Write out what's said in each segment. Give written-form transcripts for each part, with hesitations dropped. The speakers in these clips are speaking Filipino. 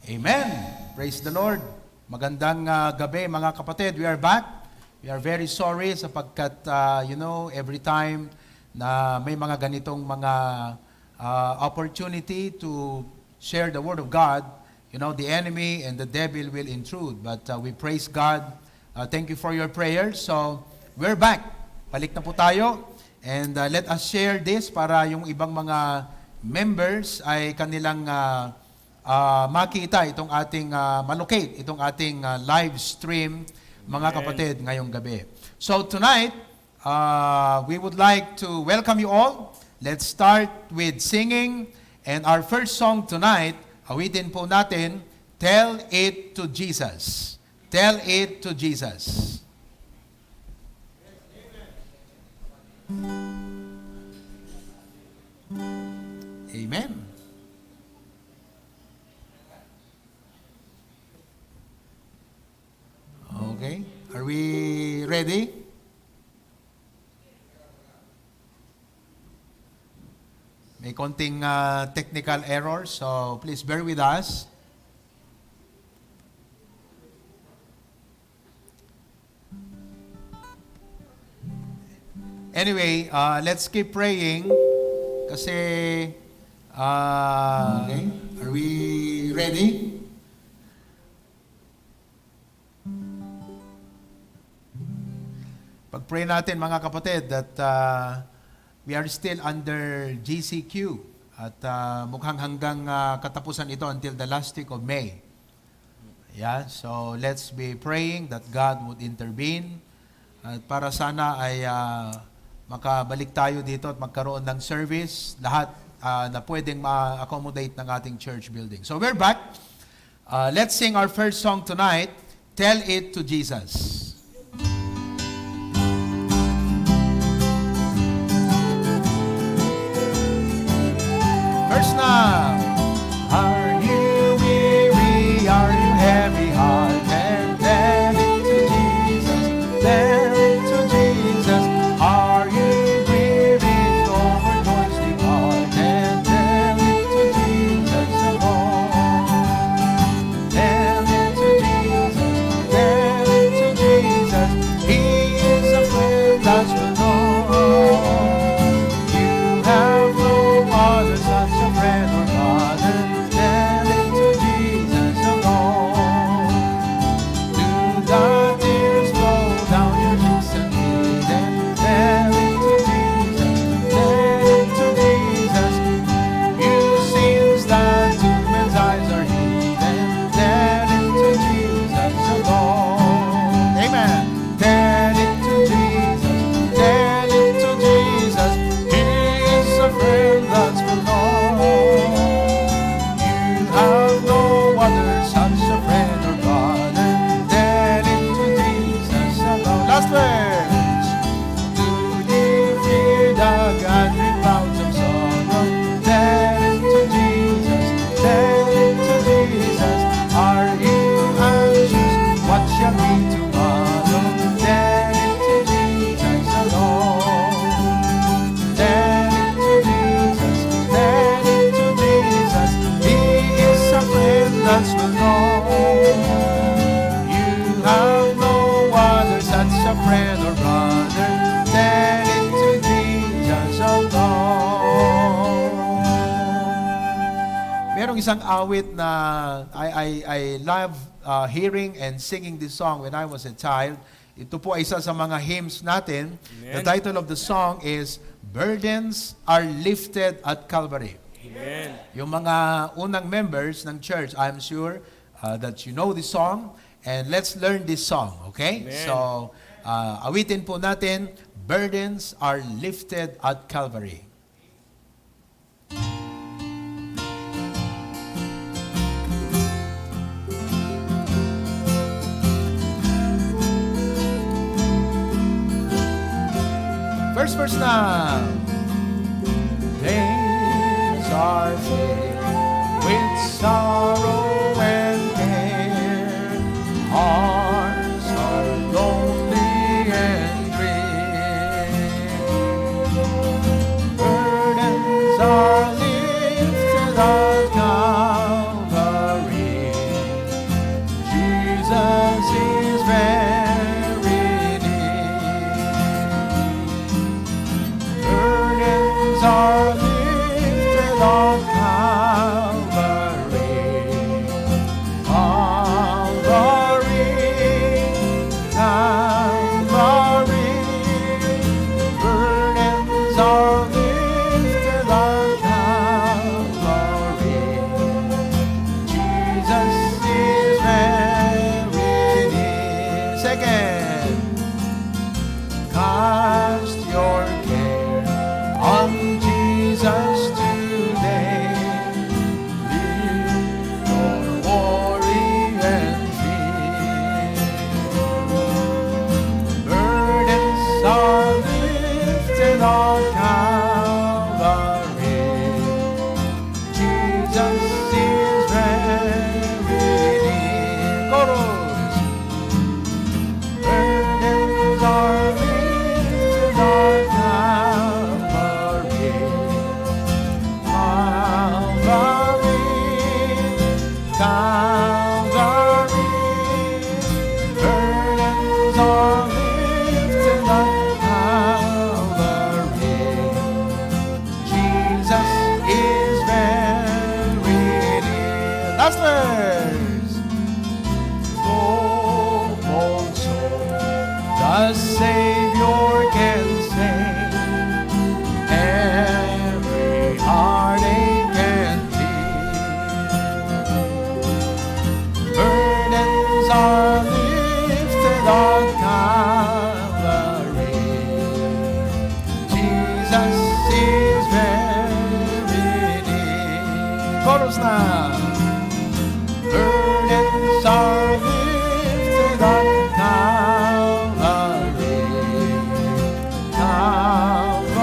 Amen. Praise the Lord. Magandang gabi mga kapatid. We are back. We are very sorry sapagkat, every time na may mga ganitong mga opportunity to share the Word of God, the enemy and the devil will intrude. But we praise God. Thank you for your prayers. So, we're back. Balik na po tayo. And let us share this para yung ibang mga members ay kanilang makita itong ating malocate, itong ating live stream, mga kapatid, ngayong gabi. So tonight, we would like to welcome you all. Let's start with singing. And our first song tonight, awitin po natin, Tell It to Jesus. Tell It to Jesus. Amen. Okay. Are we ready? May konting technical error, so please bear with us. Anyway, let's keep praying kasi okay. Are we ready? Pag-pray natin mga kapatid that we are still under GCQ at mukhang hanggang katapusan ito until the last week of May. Yeah, so let's be praying that God would intervene at para sana ay makabalik tayo dito at magkaroon ng service lahat na pwedeng ma-accommodate ng ating church building. So we're back. Let's sing our first song tonight, Tell It to Jesus. Verse now. Are you weary? Are you heavy hearted? Tell it to Jesus. Tell it to Jesus. Are you grieving over joys departed? Tell it to Jesus alone. Tell it to Jesus. Tell it to Jesus. He is a friend that's will know. You have no other such a friend or father. Tell it to Jesus alone. Do the tears flow down your cheeks and feet? Tell it to Jesus. Tell it to Jesus. You sins that to men's eyes are hidden. Tell it to Jesus alone. Amen. Tell it to Jesus. Tell it to Jesus. He is a friend that's will know. You have no other such a friend or brother. Tell it to Jesus alone. Last verse. Do you fear the gathering clouds of sorrow? Tell it to Jesus. Tell it to Jesus. Are you anxious? What shall be tomorrow? Tell it to Jesus alone. Tell it to Jesus. Tell it to Jesus. He is a friend that's will know. You have no other such a friend or brother. Tell it to Jesus alone. Merong isang awit na I love hearing and singing this song when I was a child. Ito po ay isa sa mga hymns natin. The title of the song is Burdens Are Lifted at Calvary. Amen. Yung mga unang members ng church, I'm sure that you know this song. And let's learn this song, okay? Amen. So, awitin po natin, Burdens Are Lifted at Calvary. First verse now. Days are filled with sorrow and care. Hearts are lonely and drear. Burdens are lifted at Calvary. the Calvary. Calvary, Calvary, burdens are lifted on Calvary. Jesus is very near. Second, cast your care on Jesus today. Leave your worry and fear. Burdens are lifted on Calvary. Jesus is very near. Chorus. Burdens are lifted on Calvary. Calvary, Calvary, burdens are lifted on Calvary. Jesus is very near. Last verse. So also the Savior can save every heartache and tear. Burdens are lifted on Calvary. Jesus is very near. Chorus now. Burdens are lifted on Calvary. Calvary,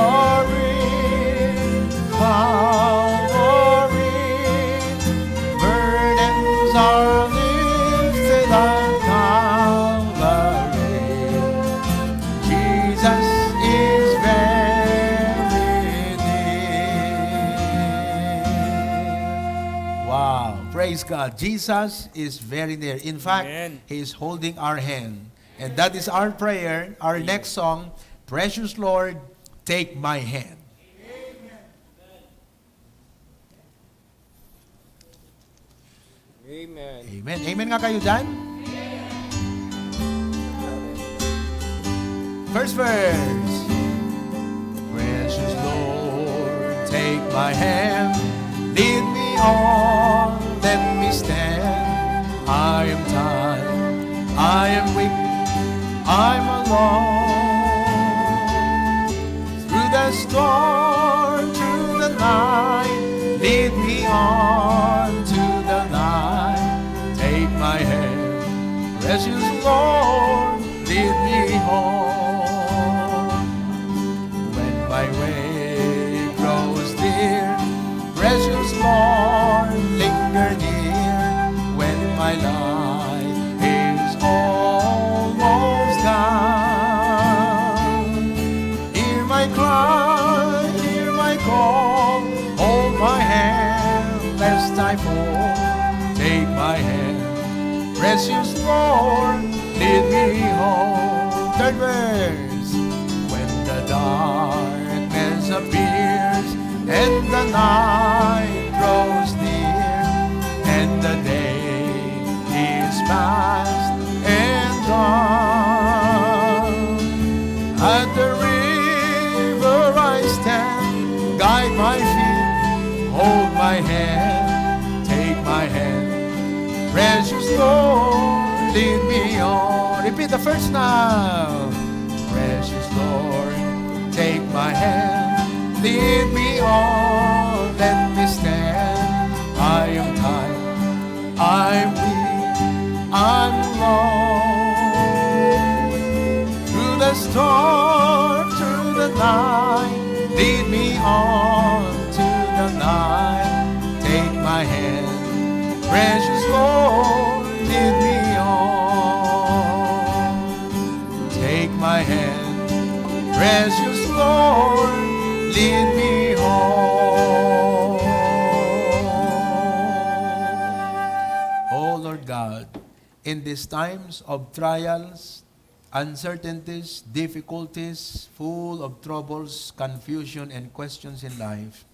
Calvary, burdens are lifted on Calvary. Jesus is very near. Wow, praise God. Jesus is very near. In fact, Amen. He is holding our hand. And that is our prayer. Our next song, Precious Lord, Take My Hand. Amen. Amen. Amen nga kayo dyan? First verse. Precious Lord, take my hand, lead me on, let me stand. I am tired, I am weak, I'm alone. Through the storm, through the night, lead me on to the light. Take my hand, precious Lord, lead me home. When my way grows dear, precious Lord, linger near. When my life is almost done, hear my cry, hear my call, hold my hand lest I fall. Take my hand, precious Lord, lead me home. Third verse. When the darkness appears and the night grows near and the day is past and gone, at the river I stand, guide my feet, hold my hand, take my hand, precious Lord, lead me on. Repeat the first now. Precious Lord, take my hand, lead me on, let me stand. I am tired, I'm weak, I'm alone. Through the storm, through the night, lead me on to the light. Take my hand, precious Lord, lead me on. Take my hand, precious Lord, lead me home. Oh Lord God, in these times of trials, uncertainties, difficulties, full of troubles, confusion, and questions in life,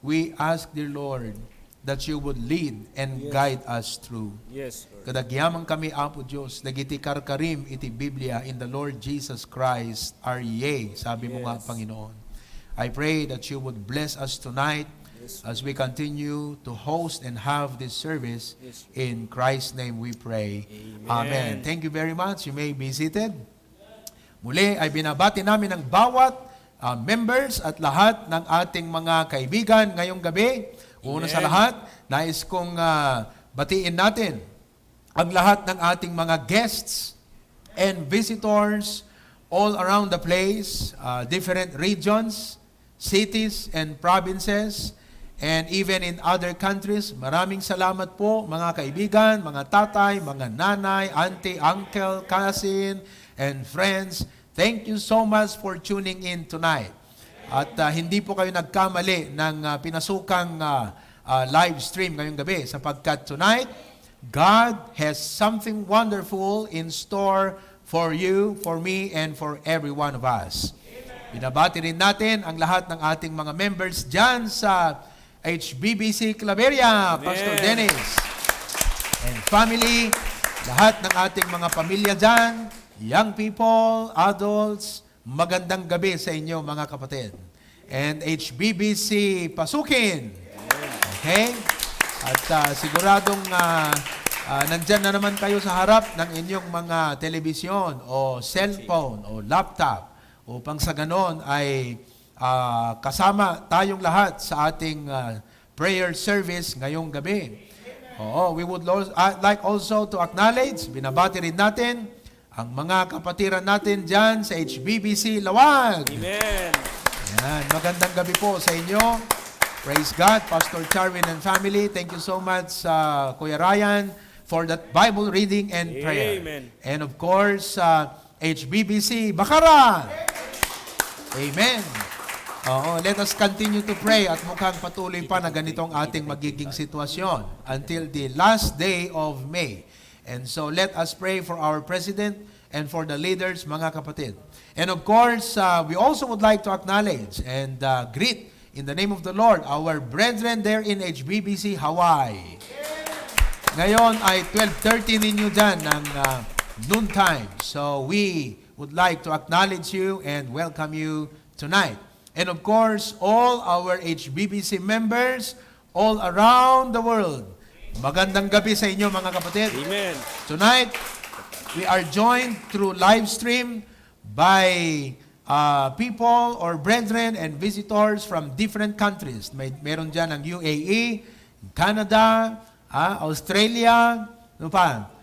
we ask, dear Lord, that you would lead and guide us through. Yes, Lord. Kadagyaman kami, Apo Diyos, dagiti karkarim iti Biblia in the Lord Jesus Christ, our yea, sabi mo nga, Panginoon. I pray that you would bless us tonight as we continue to host and have this service. In Christ's name we pray. Amen. Thank you very much. You may be seated. Muli ay binabati namin ang bawat members at lahat ng ating mga kaibigan ngayong gabi. Una sa lahat, nais kong batiin natin ang lahat ng ating mga guests and visitors all around the place, different regions, cities, and provinces, and even in other countries. Maraming salamat po mga kaibigan, mga tatay, mga nanay, auntie, uncle, cousin, and friends. Thank you so much for tuning in tonight. At hindi po kayo nagkamali ng pinasukang live stream ngayong gabi sapagkat tonight, God has something wonderful in store for you, for me, and for every one of us. Binabati rin natin ang lahat ng ating mga members dyan sa HBBC Claveria, Pastor Dennis, and family, lahat ng ating mga pamilya dyan, young people, adults, magandang gabi sa inyo mga kapatid. And HBBC Pasukin. Okay? At siguradong nandyan na naman kayo sa harap ng inyong mga telebisyon o cellphone o laptop upang sa ganon ay kasama tayong lahat sa ating prayer service ngayong gabi. We would like also to acknowledge, binabati rin natin ang mga kapatiran natin dyan sa HBBC Lawag. Amen. Yan, magandang gabi po sa inyo. Praise God, Pastor Charwin and family. Thank you so much, Kuya Ryan, for that Bible reading and prayer. Amen. And of course, HBBC Bakaran. Amen. Let us continue to pray at mukhang patuloy pa na ganitong ating magiging sitwasyon until the last day of May. And so let us pray for our President and for the leaders, mga kapatid. And of course, we also would like to acknowledge and greet in the name of the Lord our brethren there in HBBC Hawaii. Ngayon ay 12:30 ninyo dyan ng noon time. So we would like to acknowledge you and welcome you tonight. And of course, all our HBBC members all around the world. Magandang gabi sa inyo mga kapatid. Amen. Tonight, we are joined through live stream by people or brethren and visitors from different countries. Meron dyan ang UAE, Canada, Australia, ano pa?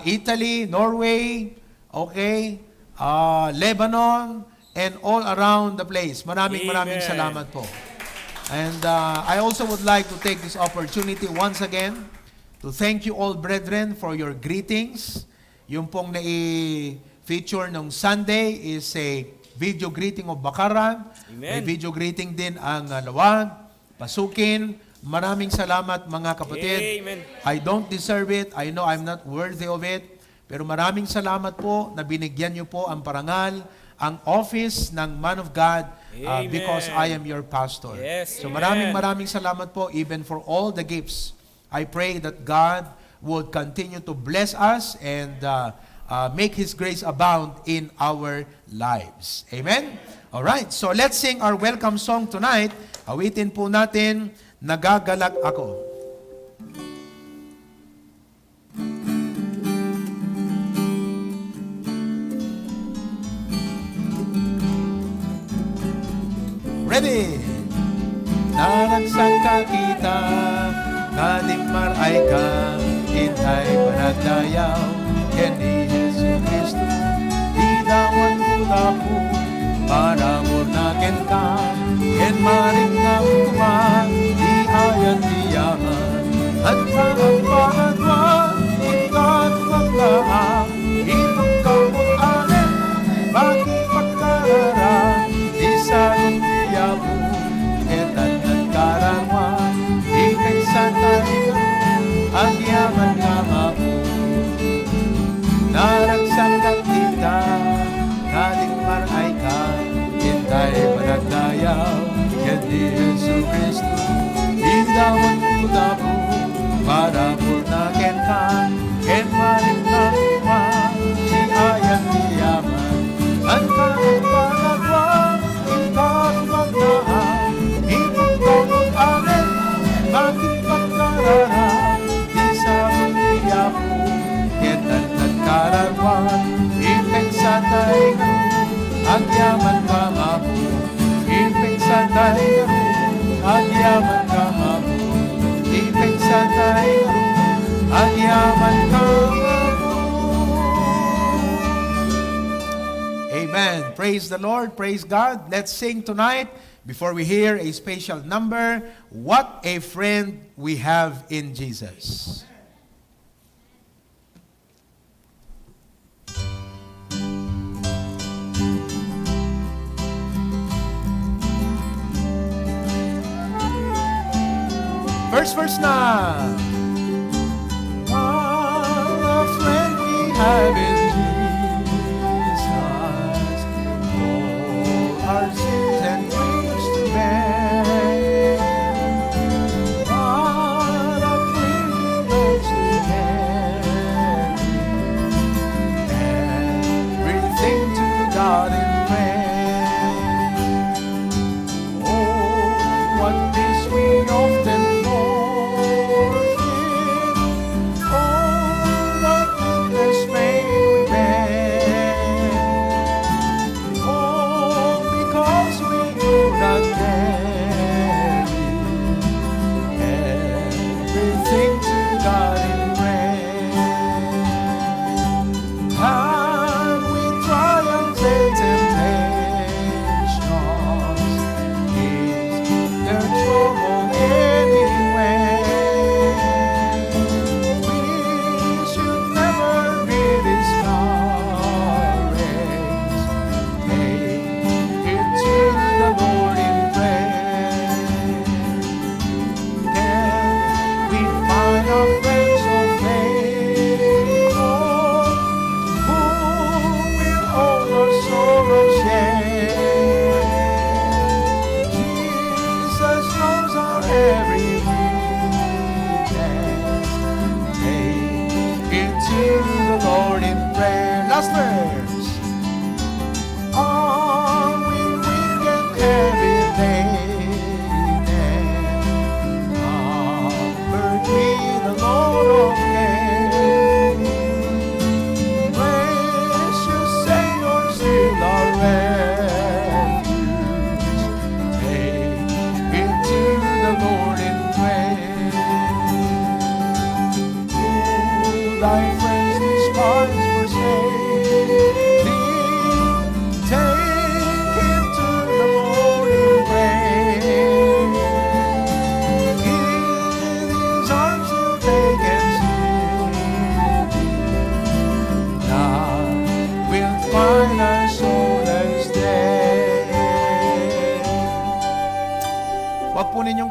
Italy, Norway, okay, Lebanon, and all around the place. Maraming salamat po. And I also would like to take this opportunity once again to thank you all, brethren, for your greetings. Yung pong nai-feature nung Sunday is a video greeting of Bakaran. May video greeting din ang Lawag, Pasukin. Maraming salamat mga kapatid. Amen. I don't deserve it. I know I'm not worthy of it. Pero maraming salamat po na binigyan niyo po ang parangal, ang office ng Man of God because I am your pastor. Yes, so maraming salamat po even for all the gifts. I pray that God would continue to bless us and make His grace abound in our lives. Amen? Alright, so let's sing our welcome song tonight. Awitin po natin, Nagagalak Ako. Ready? Naragsangka kita, kadimar ay ka, intay panagdayaw, ken ni Jesu Cristo, idawan ko po, para murnaken ka, ken maring nga kuman, di ayan diyaman, at ang panagwan, ikat maglaang, itong kamot-anin, bagi pagkararang, isang diyabu, ketan ng karangan, ipensan tayo, ang yaman nga mabu. Naragsangkat kita, kalikmar ay ka, hintay panagdayaw, yan di Jesu Cristo. Parabol na kenkan, ken maring nangman, di ayan di yaman, ang kanagpanagwan, ikagmagdaan, itutong amin, aking pagkararang, di sa uliyapo, ketan nagkararwan, ipeng sa tayo, ang yaman kamapo, ipeng sa tayo, ang yaman kamapo, ipeng sa tayo, ang yaman kamapo. Amen. Praise the Lord. Praise God. Let's sing tonight before we hear a special number, What a Friend We Have in Jesus. First verse na. What a friend we have in Jesus, all our sins and griefs to bear. What a privilege to carry everything to God in prayer. Oh, what this we often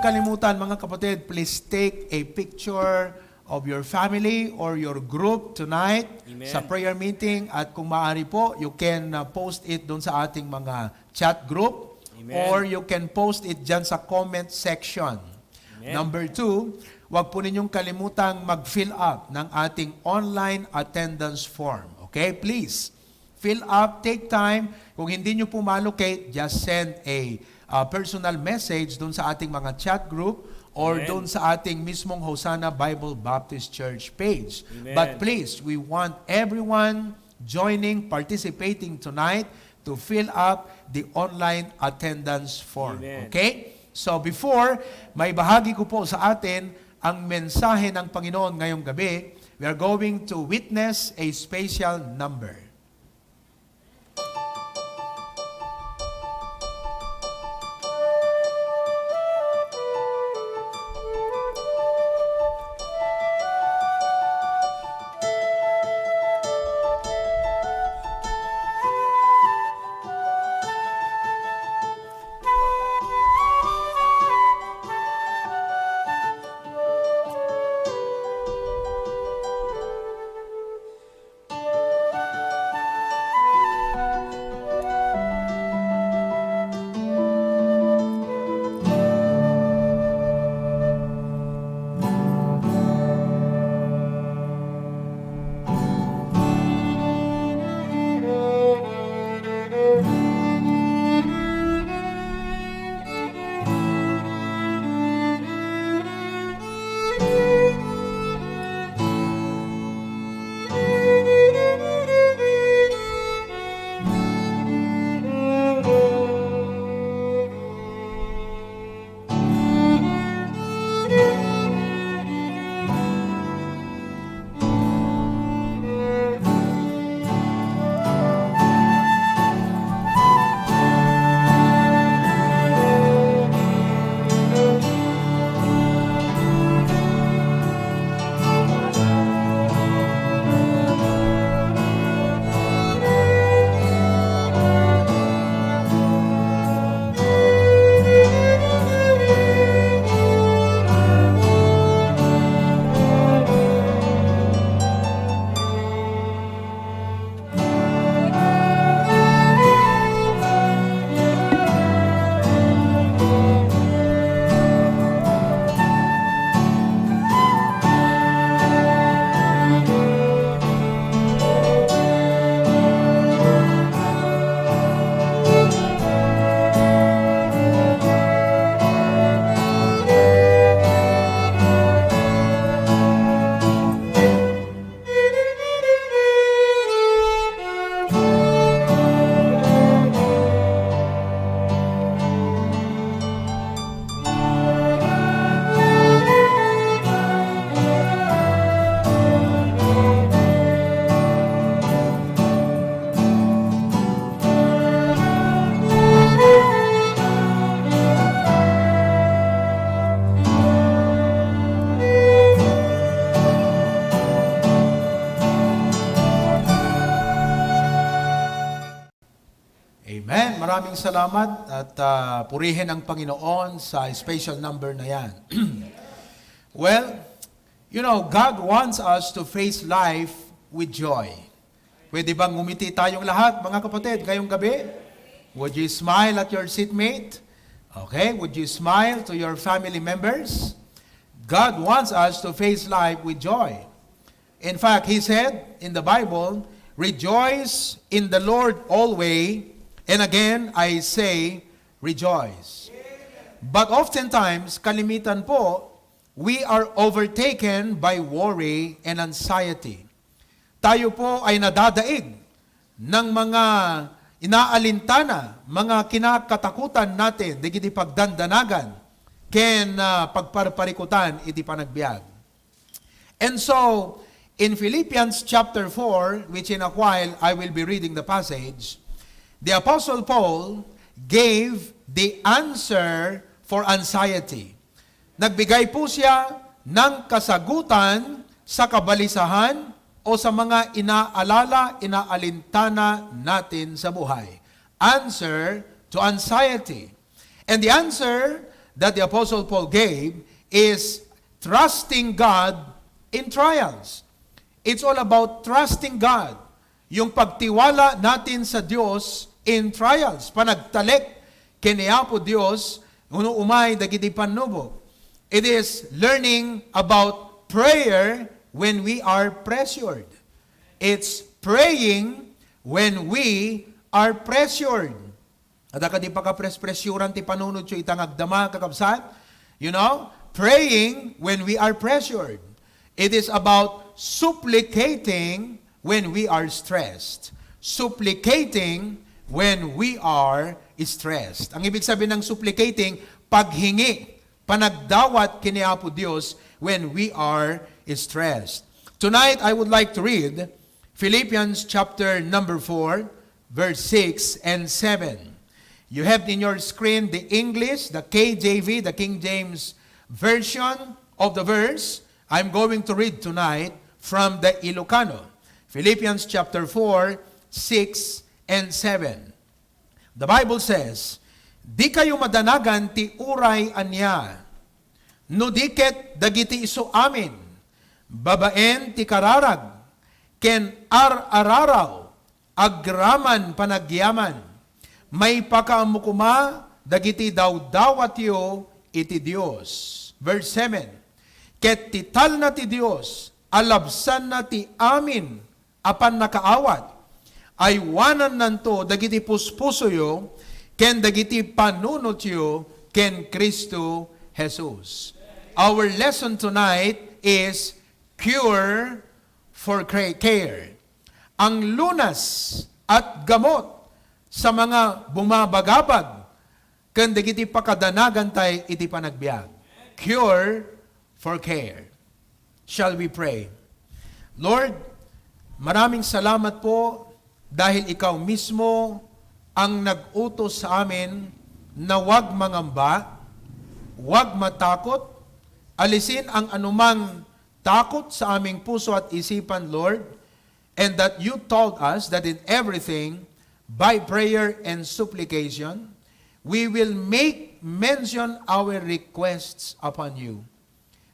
kalimutan, mga kapatid, please take a picture of your family or your group tonight. Amen. Sa prayer meeting, at kung maaari po, you can post it doon sa ating mga chat group. Amen. Or you can post it dyan sa comment section. Amen. Number 2, huwag po ninyong kalimutang mag-fill up ng ating online attendance form. Okay? Please, fill up, take time. Kung hindi nyo po ma-allocate, just send a personal message doon sa ating mga chat group or Amen. Doon sa ating mismong Hosanna Bible Baptist Church page. Amen. But please, we want everyone joining, participating tonight to fill up the online attendance form. Amen. Okay? So before, may bahagi ko po sa atin ang mensahe ng Panginoon ngayong gabi. We are going to witness a special number. maraming salamat at purihin ang Panginoon sa special number na yan. Well, God wants us to face life with joy. Pwede bang ngumiti tayong lahat, mga kapatid, ngayong gabi? Would you smile at your seatmate? Okay, would you smile to your family members? God wants us to face life with joy. In fact, He said in the Bible, rejoice in the Lord always, and again, I say, rejoice. But oftentimes, kalimitan po, we are overtaken by worry and anxiety. Tayo po ay nadadaig ng mga inaalintana, mga kinakatakutan natin, digiti pagdandanagan, ken pagparparikutan, iti panagbiag. And so, in Philippians chapter 4, which in a while I will be reading the passage, the Apostle Paul gave the answer for anxiety. Nagbigay po siya ng kasagutan sa kabalisahan o sa mga inaalala, inaalintana natin sa buhay. Answer to anxiety. And the answer that the Apostle Paul gave is trusting God in trials. It's all about trusting God. Yung pagtiwala natin sa Diyos in trials. Panagtalik, kiniya po Diyos, umay dagiti panubok. It is learning about prayer when we are pressured. It's praying when we are pressured. At di pa ka-pressuran ti panunod siyo itang agdama kakabsat. Praying when we are pressured. It is about supplicating when we are stressed. Supplicating when we are stressed. Ang ibig sabihin ng supplicating, paghingi, panagdawat kiniapo Diyos when we are stressed. Tonight, I would like to read Philippians chapter number 4, verse 6 and 7. You have in your screen the English, the KJV, the King James version of the verse. I'm going to read tonight from the Ilocano. Philippians chapter 4, 6 and 7. The Bible says, di kayo madanagan ti uray anya, no diket dagiti iso amin, babaen ti kararag, ken araraw, agraman panagyaman, may pakaamukuma, dagiti dawdawat yo iti Dios. Verse 7, ket tital na ti Dios, alabsan na ti amin, apan nakaawat, ay wanan nanto dagiti puspuso yo, ken dagiti panunot yo, ken Kristo Jesus. Our lesson tonight is cure for care. Ang lunas at gamot sa mga bumabagabag, ken dagiti pakadanagan tay iti panagbiag. Cure for care. Shall we pray? Lord, maraming salamat po dahil ikaw mismo ang nag-utos sa amin na huwag mangamba, huwag matakot, alisin ang anumang takot sa aming puso at isipan, Lord, and that you told us that in everything, by prayer and supplication, we will make mention our requests upon you.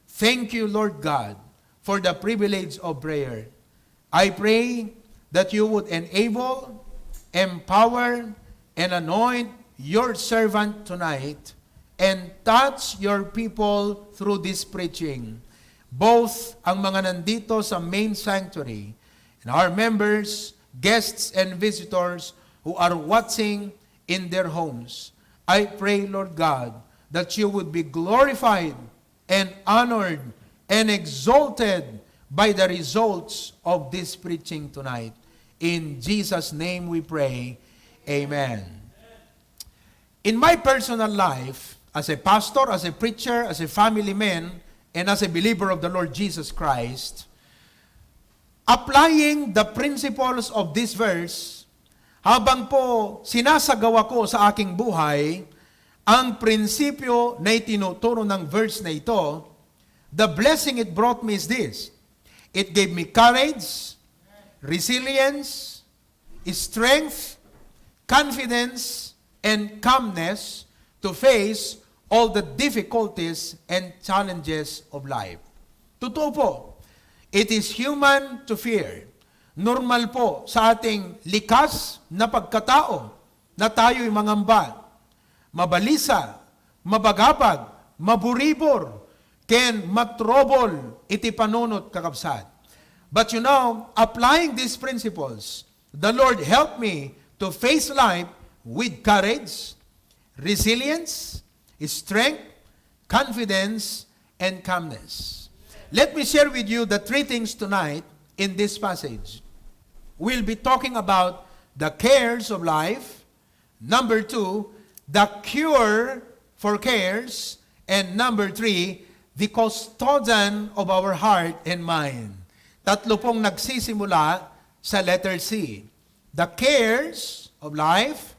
Thank you, Lord God, for the privilege of prayer. I pray that you would enable, empower, and anoint your servant tonight and touch your people through this preaching. Both ang mga nandito sa main sanctuary and our members, guests, and visitors who are watching in their homes. I pray, Lord God, that you would be glorified and honored and exalted by the results of this preaching tonight. In Jesus' name we pray, amen. In my personal life, as a pastor, as a preacher, as a family man, and as a believer of the Lord Jesus Christ, applying the principles of this verse, habang po sinasagawa ko sa aking buhay, ang prinsipyo na itinuturo ng verse na ito, the blessing it brought me is this. It gave me courage, resilience, strength, confidence, and calmness to face all the difficulties and challenges of life. Totoo po, it is human to fear. Normal po sa ating likas na pagkatao na tayo'y mangamba, mabalisa, mabagabag, maburibor, ken matrobol iti panunot kakabsat. But you know, applying these principles, the Lord helped me to face life with courage, resilience, strength, confidence, and calmness. Let me share with you the three things tonight in this passage. We'll be talking about the cares of life. Number 2, the cure for cares. And number 3, the custodian of our heart and mind. Tatlo pong nagsisimula sa letter C. The cares of life.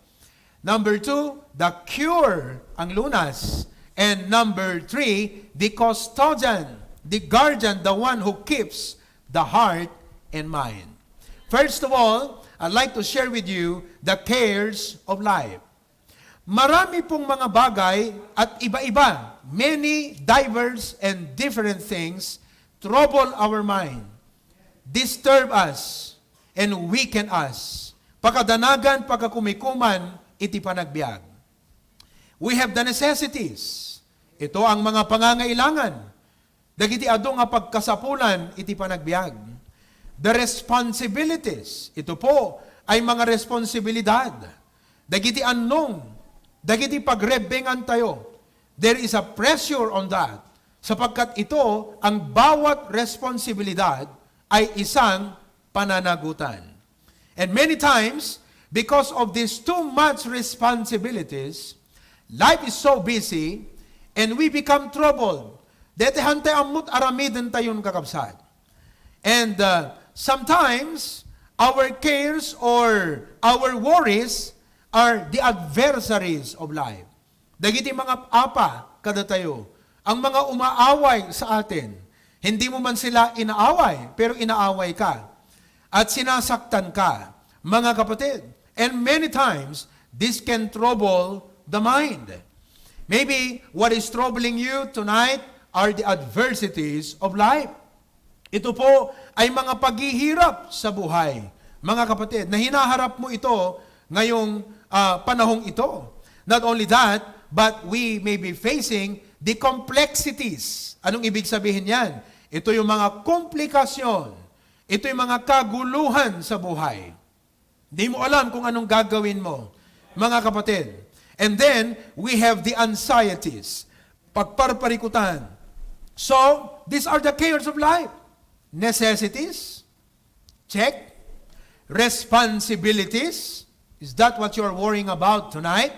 Number 2, the cure, ang lunas. And number 3, the custodian, the guardian, the one who keeps the heart and mind. First of all, I'd like to share with you the cares of life. Marami pong mga bagay at iba-iba, many diverse and different things trouble our mind, disturb us, and weaken us. Pagkadanagan, pagkakumikuman, iti panagbiag. We have the necessities. Ito ang mga pangangailangan. Dagiti ado nga pagkasapulan, iti panagbiag. The responsibilities. Ito po ay mga responsibilidad. Dagiti anong, dagiti pagrebengan tayo. There is a pressure on that. Sapagkat ito, ang bawat responsibilidad ay isang pananagutan. And many times, because of these too much responsibilities, life is so busy, and we become troubled. Dete hante amut aramiden tayon kakabsat. And sometimes, our cares or our worries are the adversaries of life. Dagiti mga apa kada tayo, ang mga umaaway sa atin. Hindi mo man sila inaaway, pero inaaway ka. At sinasaktan ka, mga kapatid. And many times, this can trouble the mind. Maybe what is troubling you tonight are the adversities of life. Ito po ay mga paghihirap sa buhay. Mga kapatid, na hinaharap mo ito ngayong panahong ito. Not only that, but we may be facing the complexities. Anong ibig sabihin yan? Ito yung mga komplikasyon. Ito yung mga kaguluhan sa buhay. Hindi mo alam kung anong gagawin mo, mga kapatid. And then, we have the anxieties. Pagparparikutan. So, these are the cares of life. Necessities. Check. Responsibilities. Is that what you're worrying about tonight?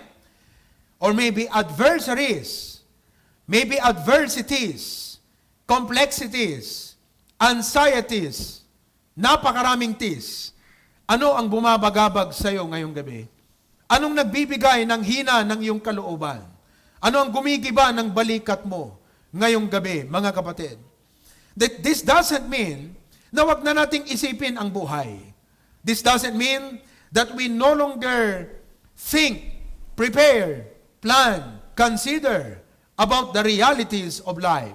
Or maybe adversaries. Maybe adversities. Complexities. Anxieties. Napakaraming tis. Ano ang bumabagabag sa iyo ngayong gabi? Anong nagbibigay ng hina ng iyong kalooban? Ano ang gumigiba ng balikat mo ngayong gabi, mga kapatid? That this doesn't mean na wag na nating isipin ang buhay. This doesn't mean that we no longer think, prepare, plan, consider about the realities of life.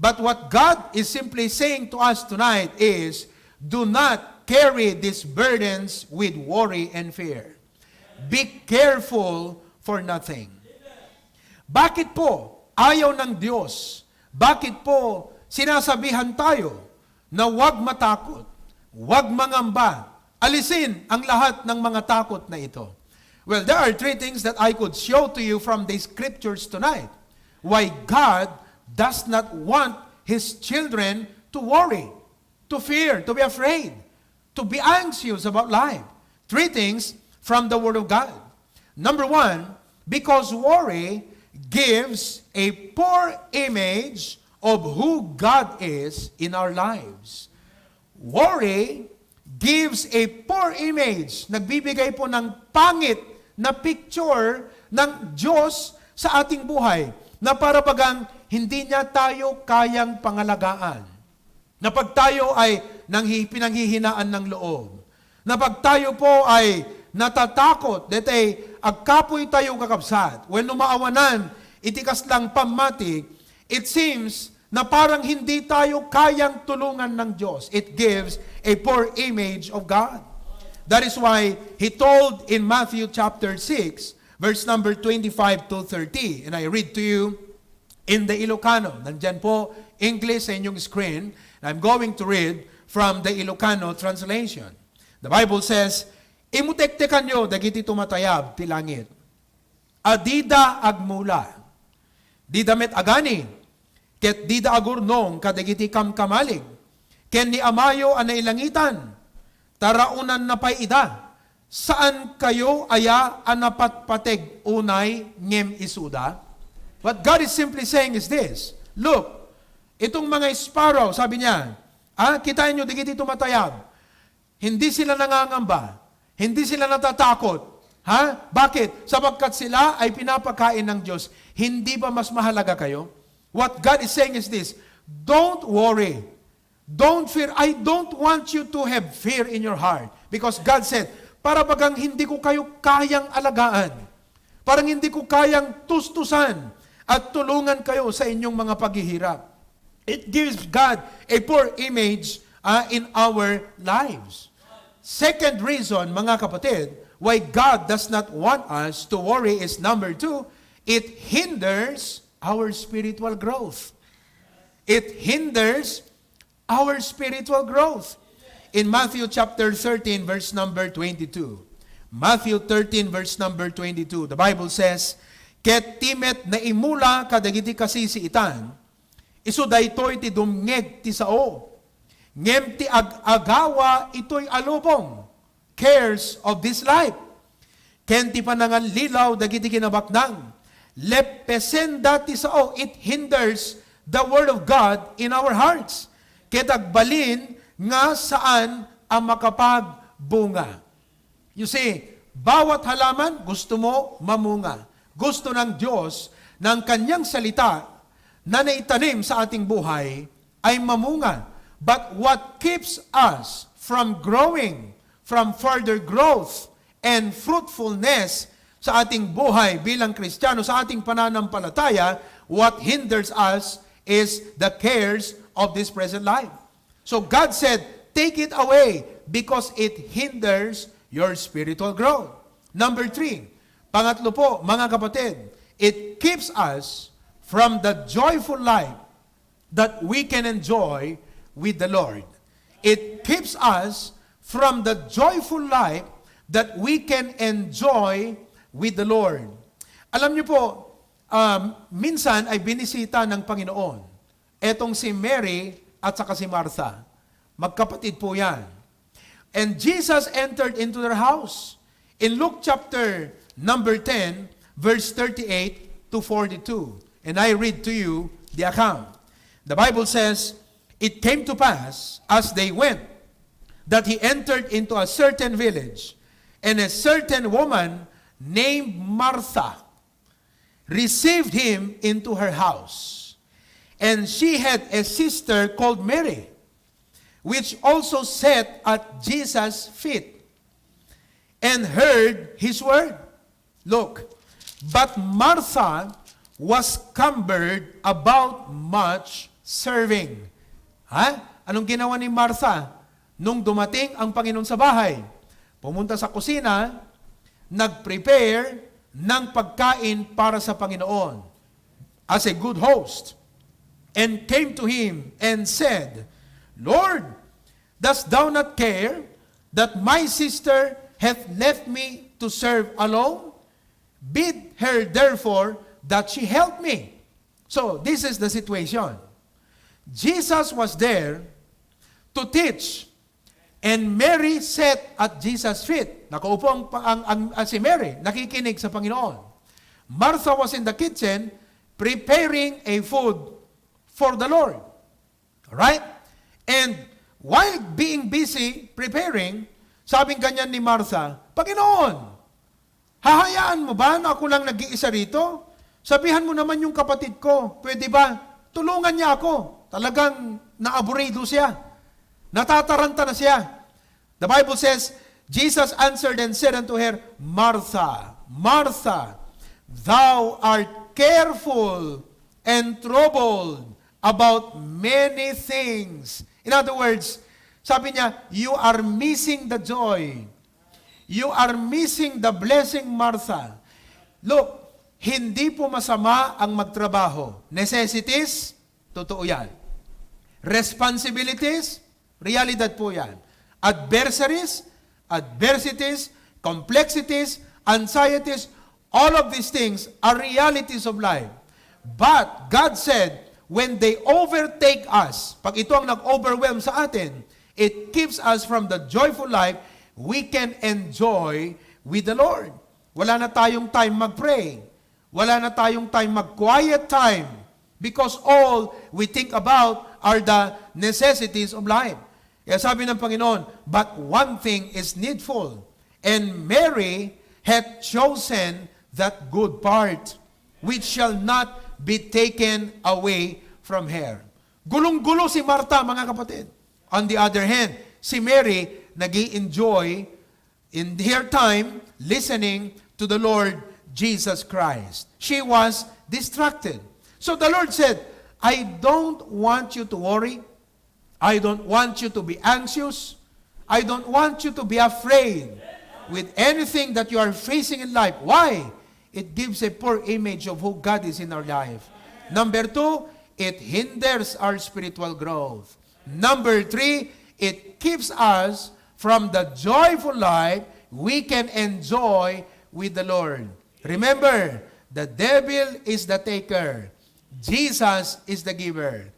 But what God is simply saying to us tonight is, do not carry these burdens with worry and fear. Be careful for nothing. Bakit po ayaw ng Diyos? Bakit po sinasabihan tayo na huwag matakot, huwag mangamba, alisin ang lahat ng mga takot na ito? Well, there are three things that I could show to you from the scriptures tonight. Why God does not want His children to worry, to fear, to be afraid, to be anxious about life. Three things from the Word of God. Number one, because worry gives a poor image of who God is in our lives. Worry gives a poor image. Nagbibigay po ng pangit na picture ng Diyos sa ating buhay, na para bagang hindi niya tayo kayang pangalagaan. Na pag tayo ay pinanghihinaan ng loob. Na pag tayo po ay natatakot, agkapoy tayo kakabsat, when numaawanan, itikas lang pamati, it seems na parang hindi tayo kayang tulungan ng Diyos. It gives a poor image of God. That is why He told in Matthew chapter 6, verse number 25 to 30, and I read to you in the Ilocano. Nandyan po, English sa inyong screen. I'm going to read from the Ilocano translation. The Bible says, imutektekan nyo, dagiti tumatayab, ti langit. Adida agmula. Dida met agani. Ket dida agurnong, kadagiti kamkamalig. Ken ni amayo anailangitan. Taraunan na pay ida. Saan kayo aya anapatpateg unay ngem isuda? What God is simply saying is this. Look, itong mga sparrow, sabi niya, kitain nyo, digiti tumatayab. Hindi sila nangangamba. Hindi sila natatakot. Bakit? Sapagkat sila ay pinapakain ng Diyos. Hindi ba mas mahalaga kayo? What God is saying is this, don't worry. Don't fear. I don't want you to have fear in your heart. Because God said, para bagang hindi ko kayo kayang alagaan. Parang hindi ko kayang tustusan at tulungan kayo sa inyong mga paghihirap. It gives God a poor image in our lives. Second reason, mga kapatid, why God does not want us to worry is number 2, it hinders our spiritual growth. It hinders our spiritual growth. In Matthew chapter 13, verse number 22. Matthew 13, verse number 22. The Bible says, ket timet na imula kadagiti kasisiitan, iso daytoy ti dumngeg ti sao. Ngem ti agawa ito'y alubong, cares of this life. Ken ti panangan lilaw dagiti kinabaknang. Lepesenda ti sao, it hinders the word of God in our hearts. Ket agbalin nga saan ang makapagbunga. You see, bawat halaman gusto mo mamunga. Gusto ng Diyos ng kanyang salita na naitanim sa ating buhay ay mamunga. But what keeps us from growing, from further growth and fruitfulness sa ating buhay bilang Kristiyano, sa ating pananampalataya, what hinders us is the cares of this present life. So God said, take it away because it hinders your spiritual growth. Number 3, pangatlo po, mga kapatid, it keeps us from the joyful life that we can enjoy with the Lord. It keeps us from the joyful life that we can enjoy with the Lord. Alam niyo po, minsan ay binisita ng Panginoon. Etong si Mary at saka si Martha. Magkapatid po yan. And Jesus entered into their house. In Luke chapter number 10, verse 38 to 42. And I read to you the account. The Bible says, it came to pass, as they went, that he entered into a certain village, and a certain woman named Martha received him into her house. And she had a sister called Mary, which also sat at Jesus' feet, and heard his word. Look, but Martha was cumbered about much serving. Anong ginawa ni Martha? Nung dumating ang Panginoon sa bahay, pumunta sa kusina, nag-prepare ng pagkain para sa Panginoon as a good host, and came to him and said, Lord, dost thou not care that my sister hath left me to serve alone? Bid her therefore that she help me. So, this is the situation. Jesus was there to teach, and Mary sat at Jesus' feet. Nakaupo ang si Mary, nakikinig sa Panginoon. Martha was in the kitchen preparing a food for the Lord. Alright? And while being busy preparing, sabing ganyan ni Martha, Panginoon, hahayaan mo ba na ako lang nag-iisa rito? Sabihan mo naman yung kapatid ko, pwede ba? Tulungan niya ako. Talagang naaburido siya. Natataranta na siya. The Bible says, Jesus answered and said unto her, Martha, Martha, thou art careful and troubled about many things. In other words, sabi niya, you are missing the joy. You are missing the blessing, Martha. Look, hindi po masama ang magtrabaho. Necessities, totoo yan. Responsibilities, realidad po yan. Adversities, complexities, anxieties, all of these things are realities of life. But God said, when they overtake us, pag ito ang nag-overwhelm sa atin, it keeps us from the joyful life we can enjoy with the Lord. Wala na tayong time mag-pray. Wala na tayong time mag-quiet time. Because all we think about are the necessities of life. Kaya sabi ng Panginoon, but one thing is needful, and Mary hath chosen that good part, which shall not be taken away from her. Gulong-gulo si Martha, mga kapatid. On the other hand, si Mary nag-i-enjoy in her time listening to the Lord Jesus Christ. She was distracted. So the Lord said, I don't want you to worry. I don't want you to be anxious. I don't want you to be afraid with anything that you are facing in life. Why? It gives a poor image of who God is in our life. Number 2, it hinders our spiritual growth. Number 3, it keeps us from the joyful life we can enjoy with the Lord. Remember, the devil is the taker. Jesus is the giver.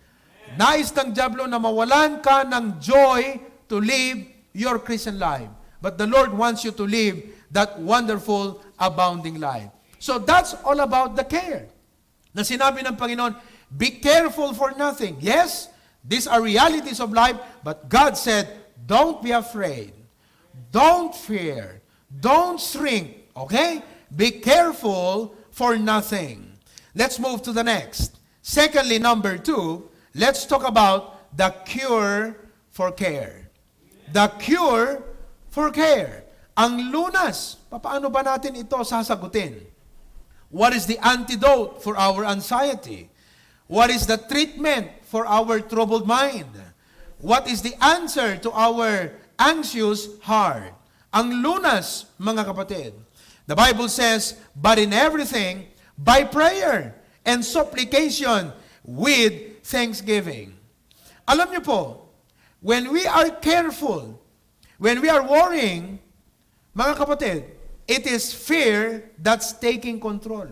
Nais ng diablo na mawalan ka ng joy to live your Christian life. But the Lord wants you to live that wonderful, abounding life. So that's all about the care. Na sinabi ng Panginoon, be careful for nothing. Yes, these are realities of life, but God said, don't be afraid. Don't fear. Don't shrink. Okay? Be careful for nothing. Let's move to the next. Secondly, number 2, let's talk about the cure for care. The cure for care. Ang lunas, paano ba natin ito sasagutin? What is the antidote for our anxiety? What is the treatment for our troubled mind? What is the answer to our anxious heart? Ang lunas, mga kapatid. The Bible says, but in everything, by prayer and supplication with thanksgiving. Alam niyo po, when we are careful, when we are worrying, mga kapatid, it is fear that's taking control.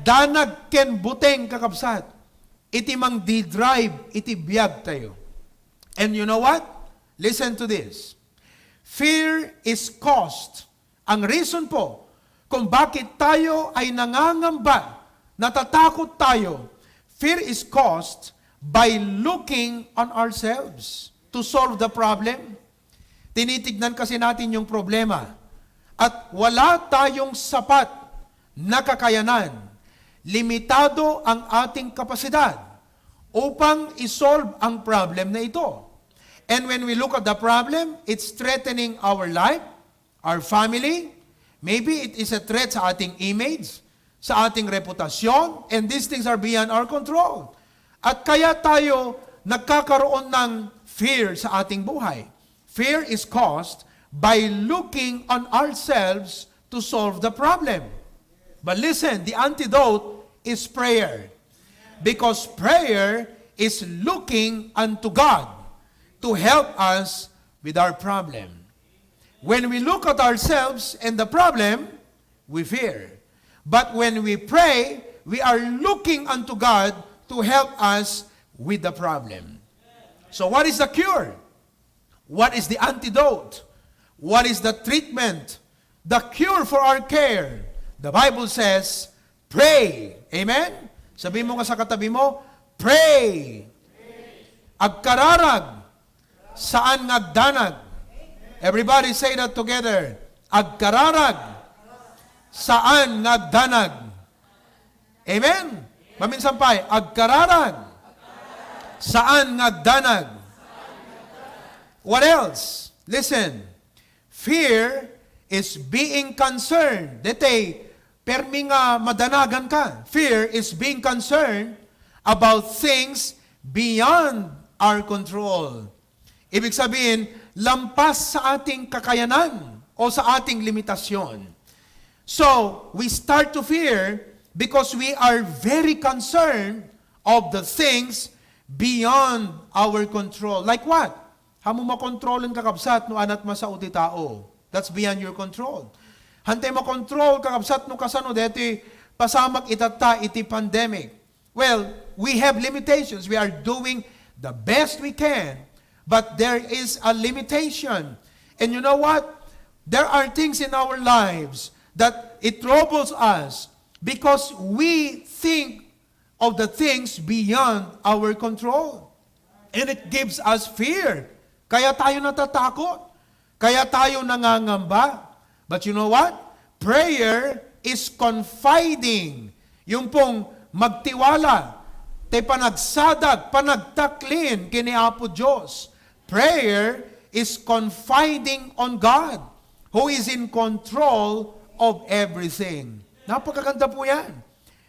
Danag ken buteng kakabsat. Iti mang di-drive, iti biyag tayo. And you know what? Listen to this. Fear is caused. Ang reason po, kung bakit tayo ay nangangamba, natatakot tayo, fear is caused by looking on ourselves to solve the problem. Tinitignan kasi natin yung problema. At wala tayong sapat na kakayanan. Limitado ang ating kapasidad upang isolve ang problem na ito. And when we look at the problem, it's threatening our life, our family. Maybe it is a threat sa ating image, sa ating reputasyon, and these things are beyond our control. At kaya tayo nagkakaroon ng fear sa ating buhay. Fear is caused by looking on ourselves to solve the problem. But listen, the antidote is prayer. Because prayer is looking unto God to help us with our problem. When we look at ourselves and the problem, we fear. But when we pray, we are looking unto God to help us with the problem. So what is the cure? What is the antidote? What is the treatment? The cure for our care. The Bible says, pray. Amen? Sabihin mo nga sa katabi mo, pray. Agkararag, saan ngagdanag. Everybody say that together. Agkararag, saan ngagdanag. Amen? Maminsampay, agkararag, saan ngagdanag. What else? Listen. Fear is being concerned. Dete, permi nga madanagan ka. Fear is being concerned about things beyond our control. Ibig sabihin, lampas sa ating kakayanan o sa ating limitasyon. So, we start to fear because we are very concerned of the things beyond our control. Like what? Hamo makontrolin kakabsat no anat masaudi tao. That's beyond your control. Hantay makontrol kakabsat no kasano deti pasamak itata iti pandemic. Well, we have limitations. We are doing the best we can, but there is a limitation. And you know what? There are things in our lives that it troubles us because we think of the things beyond our control. And it gives us fear. Kaya tayo natatakot. Kaya tayo nangangamba. But you know what? Prayer is confiding. Yung pong magtiwala, te panagsadag, panagtaklin kini Apo Diyos. Prayer is confiding on God, who is in control of everything. Napakaganda po yan.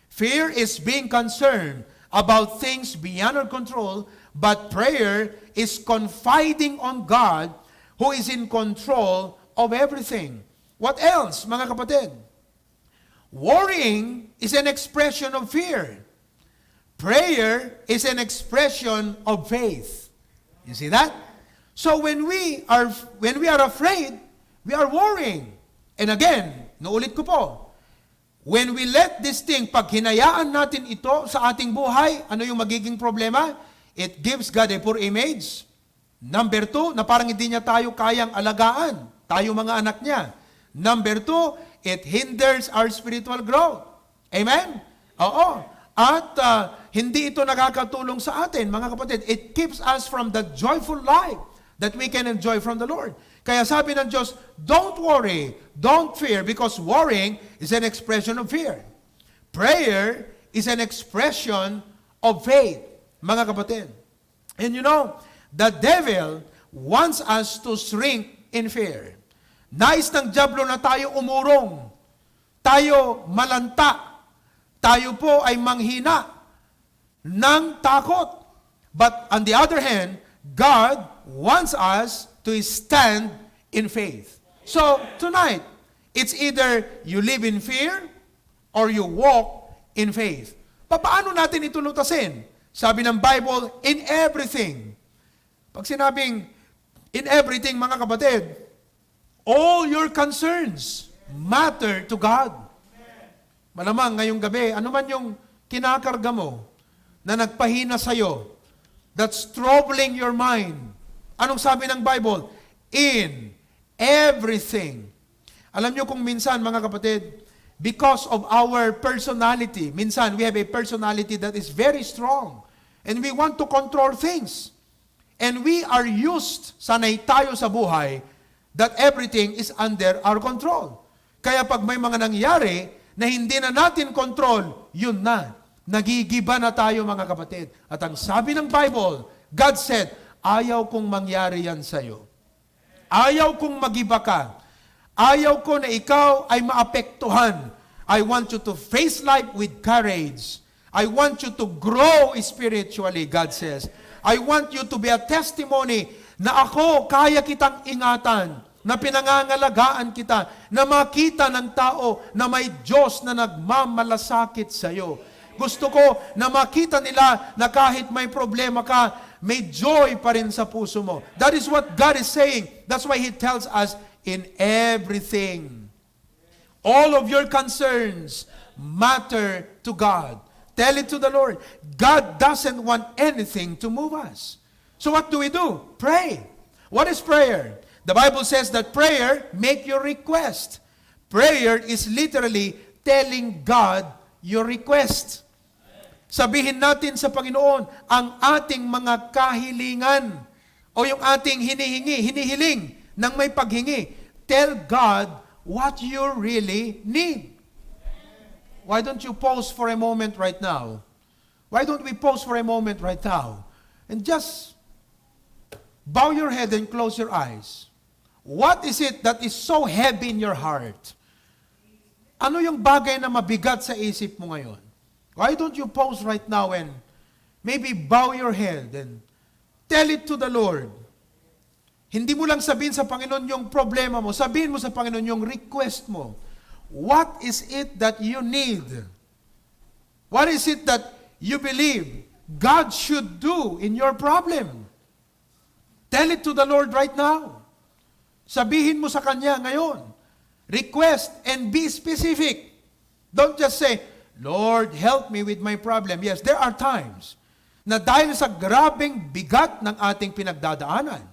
Fear is being concerned about things beyond our control, but prayer is confiding on God, who is in control of everything. What else, mga kapatid? Worrying is an expression of fear. Prayer is an expression of faith. You see that? So when we are afraid, we are worrying. And again, naulit ko po, when we let this thing, pag hinayaan natin ito sa ating buhay, ano yung magiging problema? It gives God a poor image. Number 2, na parang hindi niya tayo kayang alagaan. Tayo mga anak niya. Number 2, it hinders our spiritual growth. Amen? Oo. At hindi ito nakakatulong sa atin, mga kapatid. It keeps us from the joyful life that we can enjoy from the Lord. Kaya sabi ng Diyos, don't worry, don't fear, because worrying is an expression of fear. Prayer is an expression of faith, mga kapatid. And you know, the devil wants us to shrink in fear. Nais ng diablo na tayo umurong, tayo malanta, tayo po ay manghina ng takot. But on the other hand, God wants us to stand in faith. So, tonight, it's either you live in fear or you walk in faith. Paano natin ito lutasin? Sabi ng Bible, in everything. Pag sinabing in everything, mga kapatid, all your concerns matter to God. Malamang ngayong gabi, ano man yung kinakarga mo na nagpahina sa'yo, that's troubling your mind. Anong sabi ng Bible? In everything. Alam nyo kung minsan, mga kapatid, because of our personality, minsan we have a personality that is very strong. And we want to control things. And we are used, sanay tayo sa buhay, that everything is under our control. Kaya pag may mga nangyari na hindi na natin control, yun na. Nagigiba na tayo, mga kapatid. At ang sabi ng Bible, God said, ayaw kong mangyari yan sa'yo. Ayaw kong magiba ka. Ayaw ko na ikaw ay maapektuhan. I want you to face life with courage. I want you to grow spiritually, God says. I want you to be a testimony na ako, kaya kitang ingatan, na pinangangalagaan kita, na makita ng tao na may Diyos na nagmamalasakit sa'yo. Gusto ko na makita nila na kahit may problema ka, may joy pa rin sa puso mo. That is what God is saying. That's why He tells us, in everything, all of your concerns matter to God. Tell it to the Lord. God doesn't want anything to move us. So what do? Pray. What is prayer? The Bible says that prayer, make your request. Prayer is literally telling God your request. Sabihin natin sa Panginoon ang ating mga kahilingan o yung ating hinihiling ng may paghingi. Tell God what you really need. Why don't you pause for a moment right now? Why don't we pause for a moment right now? And just bow your head and close your eyes. What is it that is so heavy in your heart? Ano yung bagay na mabigat sa isip mo ngayon? Why don't you pause right now and maybe bow your head and tell it to the Lord? Hindi mo lang sabihin sa Panginoon yung problema mo. Sabihin mo sa Panginoon yung request mo. What is it that you need? What is it that you believe God should do in your problem? Tell it to the Lord right now. Sabihin mo sa Kanya ngayon. Request and be specific. Don't just say, Lord, help me with my problem. Yes, there are times na dahil sa grabing bigat ng ating pinagdadaanan,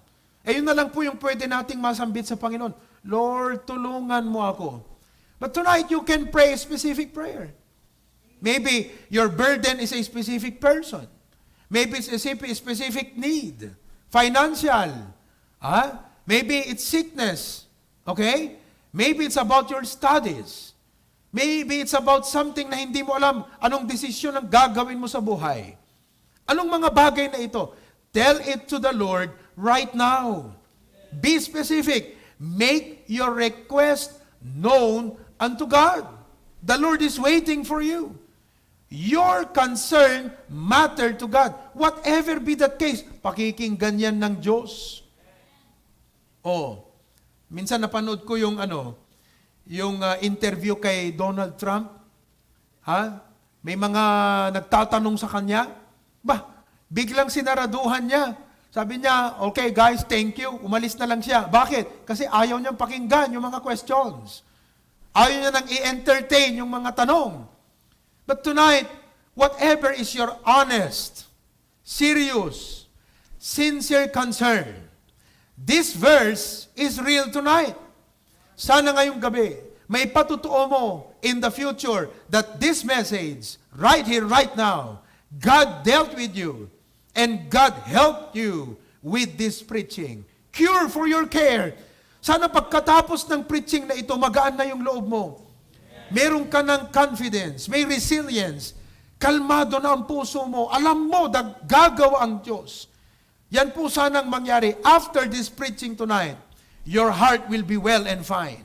yun na lang po yung pwede nating masambit sa Panginoon. Lord, tulungan mo ako. But tonight, you can pray a specific prayer. Maybe your burden is a specific person. Maybe it's a specific need. Financial. Maybe it's sickness. Okay? Maybe it's about your studies. Maybe it's about something na hindi mo alam anong desisyon ang gagawin mo sa buhay. Anong mga bagay na ito? Tell it to the Lord right now. Be specific. Make your request known unto God. The Lord is waiting for you. Your concern matter to God. Whatever be the case, pakikinggan yan ng Diyos. Minsan napanood ko yung interview kay Donald Trump. May mga nagtatanong sa kanya. Biglang sinaraduhan niya. Sabi niya, okay guys, thank you. Umalis na lang siya. Bakit? Kasi ayaw niyang pakinggan yung mga questions. Ayaw niya nang i-entertain yung mga tanong. But tonight, whatever is your honest, serious, sincere concern, this verse is real tonight. Sana ngayong gabi, may patutuo mo in the future that this message, right here, right now, God dealt with you and God helped you with this preaching. Cure for your care. Sana pagkatapos ng preaching na ito, magaan na yung loob mo. Meron ka ng confidence, may resilience, kalmado na ang puso mo, alam mo na gagawa ang Diyos. Yan po sanang mangyari. After this preaching tonight, your heart will be well and fine.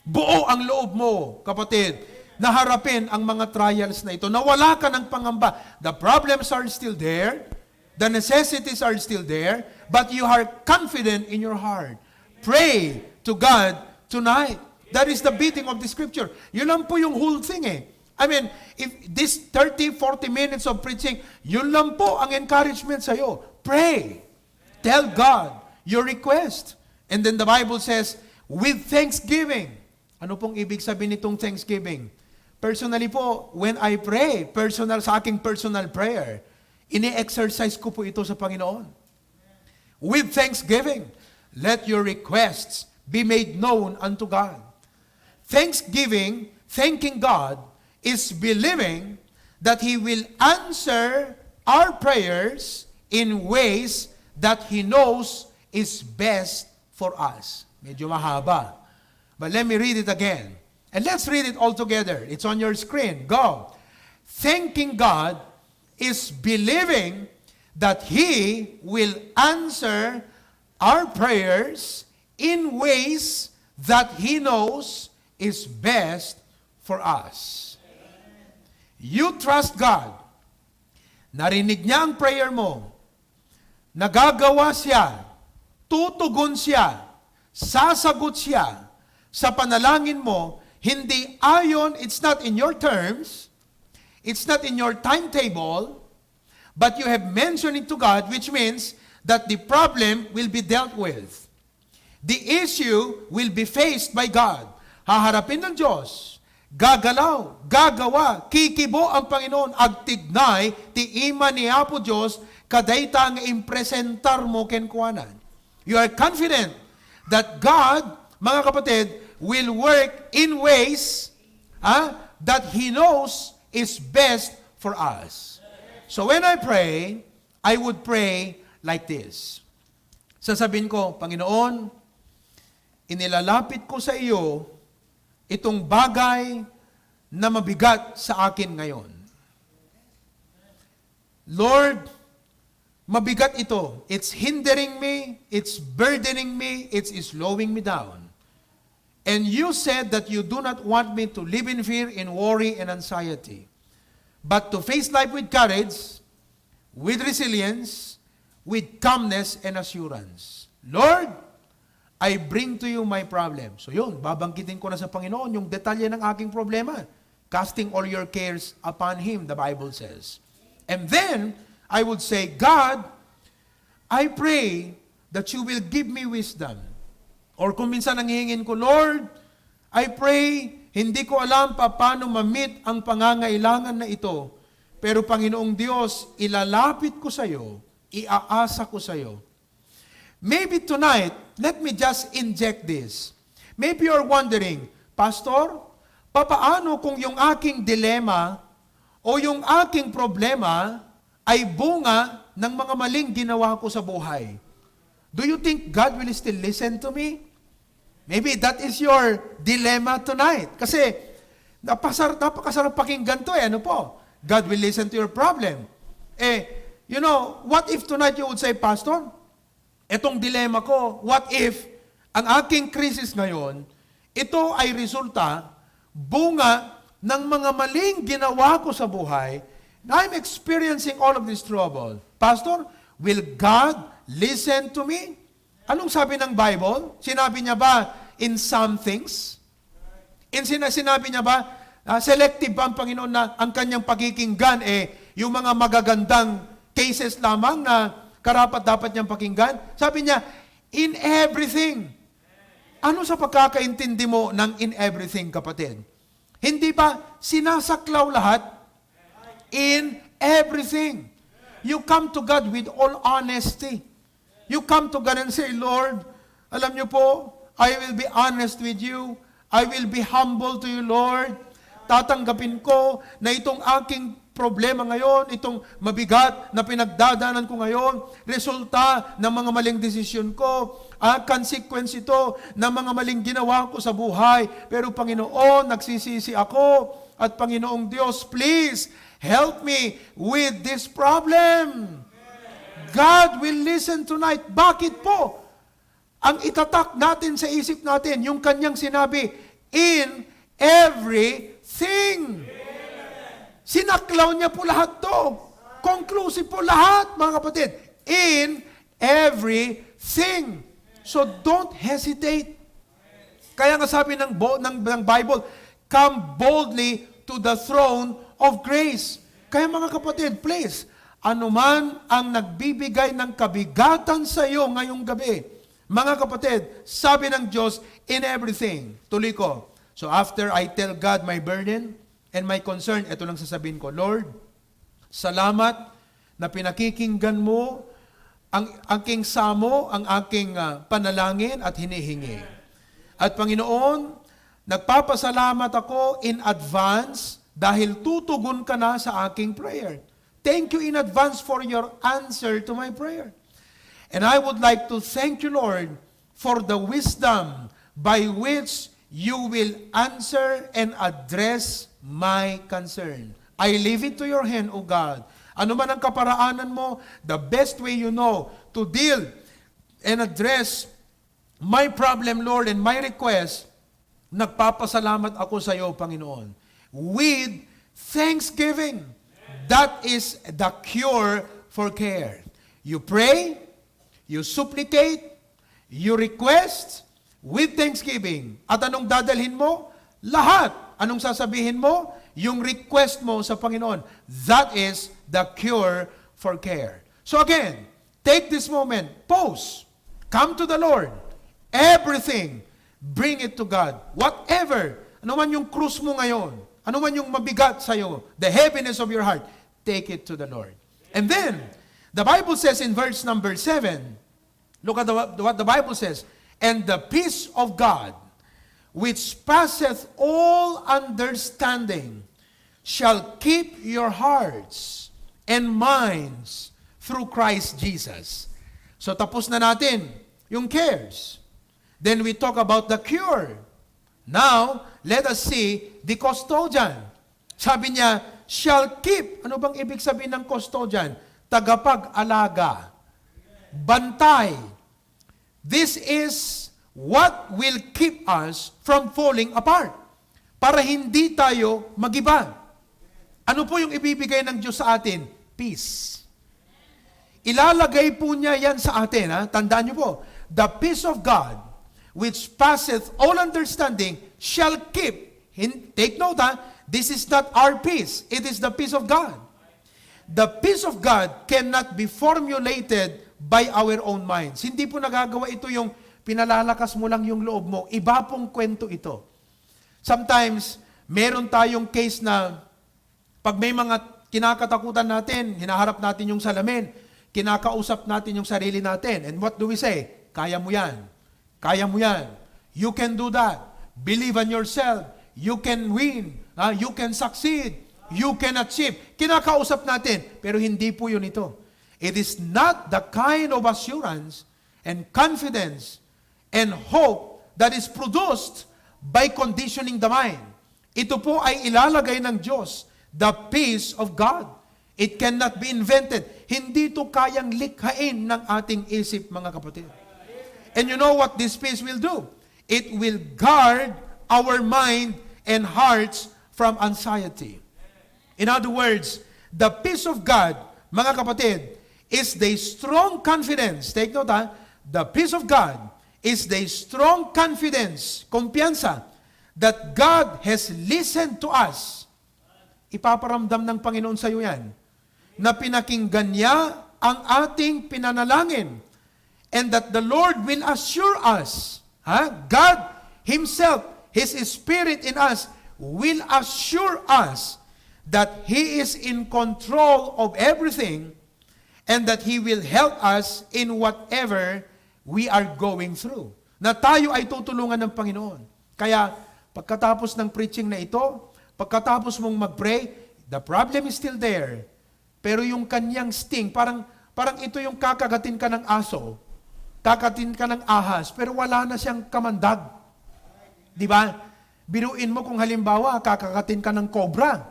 Buo ang loob mo, kapatid, na harapin ang mga trials na ito. Nawala ka ng pangamba. The problems are still there. The necessities are still there. But you are confident in your heart. Pray to God tonight. That is the beating of the scripture. Yun lang po yung whole thing I mean, if this 30, 40 minutes of preaching, yun lang po ang encouragement sa'yo. Pray. Tell God your request. And then the Bible says, with thanksgiving. Ano pong ibig sabihin nitong thanksgiving? Personally po, when I pray, sa aking personal prayer, ini-exercise ko po ito sa Panginoon. With thanksgiving, let your requests be made known unto God. Thanksgiving, thanking God, is believing that He will answer our prayers in ways that He knows is best for us. Medyo mahaba. But let me read it again. And let's read it all together. It's on your screen. Go. Thanking God is believing that He will answer our prayers in ways that He knows is best for us. You trust God. Narinig niya ang prayer mo. Nagagawa siya. Tutugon siya. Sasagot siya sa panalangin mo. Hindi ayon, it's not in your terms, it's not in your timetable, but you have mentioned it to God, which means that the problem will be dealt with. The issue will be faced by God. Haharapin ng Diyos. Gagalaw, gagawa, kikibo ang Panginoon, agtignay, ti ima ni Apo Diyos, kadayta ang impresentar mo kenkuanan. You are confident that God, mga kapatid, will work in ways that He knows is best for us. So when I pray, I would pray like this. Sasabihin ko, Panginoon, inilalapit ko sa iyo itong bagay na mabigat sa akin ngayon. Lord, mabigat ito. It's hindering me, it's burdening me, it's slowing me down. And you said that you do not want me to live in fear, in worry, and anxiety, but to face life with courage, with resilience, with calmness and assurance. Lord, I bring to you my problem. So yun, babangkitin ko na sa Panginoon yung detalye ng aking problema. Casting all your cares upon Him, the Bible says. And then, I would say, God, I pray that you will give me wisdom. Or kung minsan nanghihingin ko, Lord, I pray, hindi ko alam paano ma-meet ang pangangailangan na ito. Pero Panginoong Diyos, ilalapit ko sa iyo, iaasa ko sa iyo. Maybe tonight, let me just inject this. Maybe you're wondering, Pastor, papaano kung yung aking dilema o yung aking problema ay bunga ng mga maling ginawa ko sa buhay? Do you think God will still listen to me? Maybe that is your dilemma tonight. Kasi napakasarap pakinggan to Ano po? God will listen to your problem. What if tonight you would say, Pastor, etong dilema ko, what if ang aking krisis ngayon, ito ay resulta, bunga ng mga maling ginawa ko sa buhay, na I'm experiencing all of this trouble. Pastor, will God listen to me? Anong sabi ng Bible? Sinabi niya ba in some things? Sinabi niya ba, selective ba ang Panginoon na ang kanyang pakikinggan yung mga magagandang cases lamang na karapat-dapat niyang pakinggan? Sabi niya, in everything. Ano sa pagkakaintindi mo ng in everything, kapatid? Hindi ba sinasaklaw lahat? In everything. You come to God with all honesty. You come to God and say, Lord, alam niyo po, I will be honest with you. I will be humble to you, Lord. Tatanggapin ko na itong aking problema ngayon, itong mabigat na pinagdadaanan ko ngayon, resulta ng mga maling desisyon ko, consequence ito ng mga maling ginawa ko sa buhay. Pero Panginoon, nagsisisi ako, at Panginoong Diyos, please, help me with this problem. God will listen tonight. Bakit po? Ang itatak natin sa isip natin, yung kanyang sinabi, in everything. Sinaklaw niya po lahat to. Conclusive po lahat, mga kapatid. In everything. So don't hesitate. Kaya nga sabi ng Bible, come boldly to the throne of grace. Kaya mga kapatid, please, anuman ang nagbibigay ng kabigatan sa iyo ngayong gabi, mga kapatid, sabi ng Diyos, in everything. Tuloy ko. So after I tell God my burden and my concern, ito lang sasabihin ko, Lord, salamat na pinakikinggan mo ang aking samo, ang aking panalangin at hinihingi. At Panginoon, nagpapasalamat ako in advance dahil tutugon ka na sa aking prayer. Thank you in advance for your answer to my prayer. And I would like to thank you, Lord, for the wisdom by which you will answer and address my concern. I leave it to your hand, O God. Ano man ang kaparaanan mo, the best way you know to deal and address my problem, Lord, and my request, nagpapasalamat ako sa iyo, Panginoon. With thanksgiving. That is the cure for care. You pray, you supplicate, you request with thanksgiving. At anong dadalhin mo? Lahat. Anong sasabihin mo? Yung request mo sa Panginoon. That is the cure for care. So again, take this moment, pause, come to the Lord. Everything, bring it to God. Whatever, ano man yung krus mo ngayon, ano man yung mabigat sa'yo, the heaviness of your heart, take it to the Lord. And then, the Bible says in verse number 7, look at what the Bible says, and the peace of God, which passeth all understanding, shall keep your hearts and minds through Christ Jesus. So tapos na natin yung cares. Then we talk about the cure. Now, let us see the custodian. Sabi niya, shall keep. Ano bang ibig sabihin ng custodian? tagapag-alaga, bantay. This is what will keep us from falling apart. Para hindi tayo mag-iba. Ano po yung ibibigay ng Diyos sa atin? Peace. Ilalagay po niya yan sa atin. Ha? Tandaan niyo po, the peace of God, which passeth all understanding, shall keep. Take note, ha? This is not our peace. It is the peace of God. The peace of God cannot be formulated by our own minds. Hindi po nagagawa ito yung pinalalakas mo lang yung loob mo. Iba pong kwento ito. Sometimes, meron tayong case na pag may mga kinakatakutan natin, hinaharap natin yung salamin, kinakausap natin yung sarili natin. And what do we say? Kaya mo yan. Kaya mo yan. You can do that. Believe in yourself. You can win. You can succeed. You can achieve. Kinakausap natin. Pero hindi po yun ito. It is not the kind of assurance and confidence and hope that is produced by conditioning the mind. Ito po ay ilalagay ng Diyos, the peace of God. It cannot be invented. Hindi ito kayang likhain ng ating isip, mga kapatid. And you know what this peace will do? It will guard our mind and hearts from anxiety. In other words, the peace of God, mga kapatid, is the strong confidence. Take note, ha? The peace of God is the strong confidence, kumpiyansa, that God has listened to us. Ipaparamdam ng Panginoon sa iyo yan, na pinakinggan niya ang ating pinanalangin, and that the Lord will assure us, God Himself, His Spirit in us, will assure us that He is in control of everything, and that He will help us in whatever we are going through. Na tayo ay tutulungan ng Panginoon. Kaya, pagkatapos ng preaching na ito, pagkatapos mong mag-pray, the problem is still there. Pero yung kanyang sting, parang ito yung kakagatin ka ng aso, kakatin ka ng ahas, pero wala na siyang kamandag. Di ba? Biruin mo kung halimbawa, kakagatin ka ng cobra.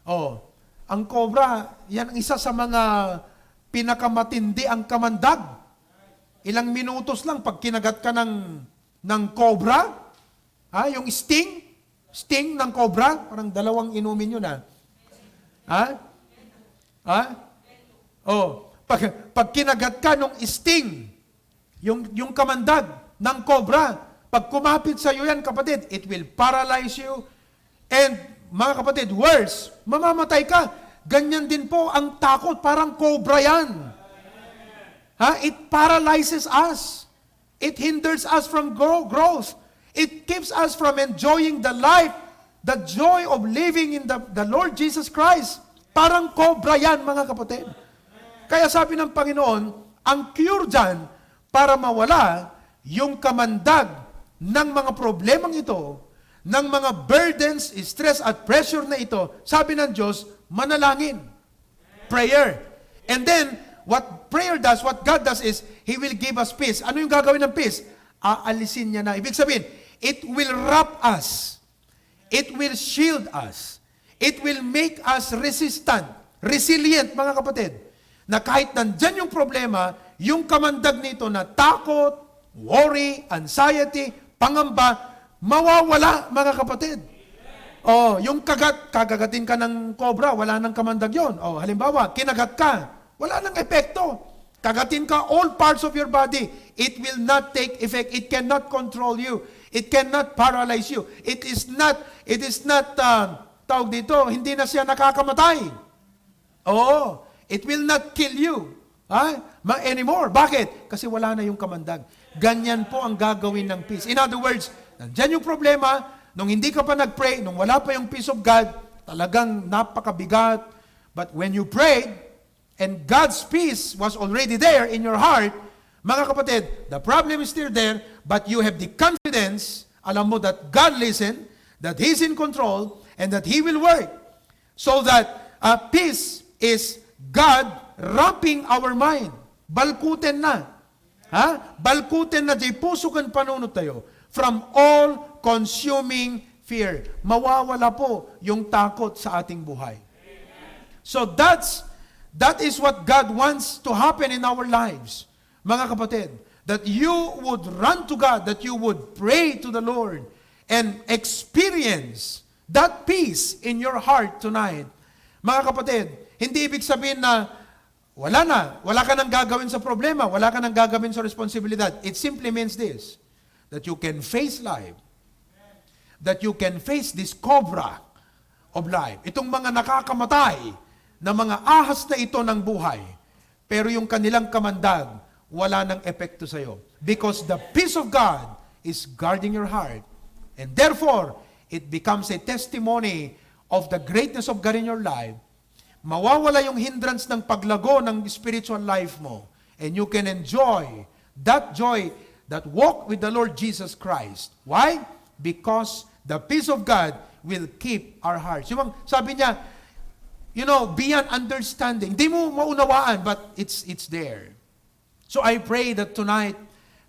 Oh, ang cobra, yan ang isa sa mga pinakamatindi ang kamandag. Ilang minutos lang pag kinagat ka ng cobra, yung sting ng cobra, parang 2 inumin yun pag kinagat ka ng sting, yung kamandag ng cobra, pag kumapit sa iyo yan, kapatid, it will paralyze you, and mga kapatid, worse, mamamatay ka. Ganyan din po ang takot, parang cobra yan. It paralyzes us. It hinders us from growth. It keeps us from enjoying the life, the joy of living in the Lord Jesus Christ. Parang cobra yan, mga kapatid. Kaya sabi ng Panginoon, ang cure dyan, para mawala yung kamandag ng mga problemang ito, ng mga burdens, stress at pressure na ito, sabi ng Diyos, manalangin. Prayer. And then, what prayer does, what God does is, He will give us peace. Ano yung gagawin ng peace? Aalisin niya na. Ibig sabihin, it will wrap us. It will shield us. It will make us resistant, resilient, mga kapatid. Na kahit nandyan yung problema, yung kamandag nito na takot, worry, anxiety, pangamba, mawawala, mga kapatid. Yung kagagatin ka ng cobra, wala nang kamandag yun. Halimbawa, kinagat ka, wala nang epekto. Kagatin ka all parts of your body. It will not take effect. It cannot control you. It cannot paralyze you. It is not, tawag dito, hindi na siya nakakamatay. It will not kill you anymore. Bakit? Kasi wala na yung kamandag. Ganyan po ang gagawin ng peace. In other words, nandyan yung problema, nung hindi ka pa nag-pray, nung wala pa yung peace of God, talagang napakabigat. But when you prayed, and God's peace was already there in your heart, mga kapatid, the problem is still there, but you have the confidence, alam mo that God listened, that He's in control, and that He will work. So that peace is God wrapping our mind. Balkuten na. Balkuten na di pusukan panunod tayo from all consuming fear. Mawawala po yung takot sa ating buhay. So that's That is what God wants to happen in our lives. Mga kapatid, that you would run to God, that you would pray to the Lord, and experience that peace in your heart tonight. Mga kapatid, hindi ibig sabihin na wala ka nang gagawin sa problema, wala ka nang gagawin sa responsibilidad. It simply means this, that you can face life, that you can face this cobra of life. Itong mga nakakamatay na mga ahas na ito ng buhay, pero yung kanilang kamandag, wala nang epekto sa iyo. Because the peace of God is guarding your heart. And therefore, it becomes a testimony of the greatness of God in your life. Mawawala yung hindrance ng paglago ng spiritual life mo. And you can enjoy that joy, that walk with the Lord Jesus Christ. Why? Because the peace of God will keep our hearts. Yung sabi niya, beyond understanding. Hindi mo maunawaan, but it's there. So I pray that tonight,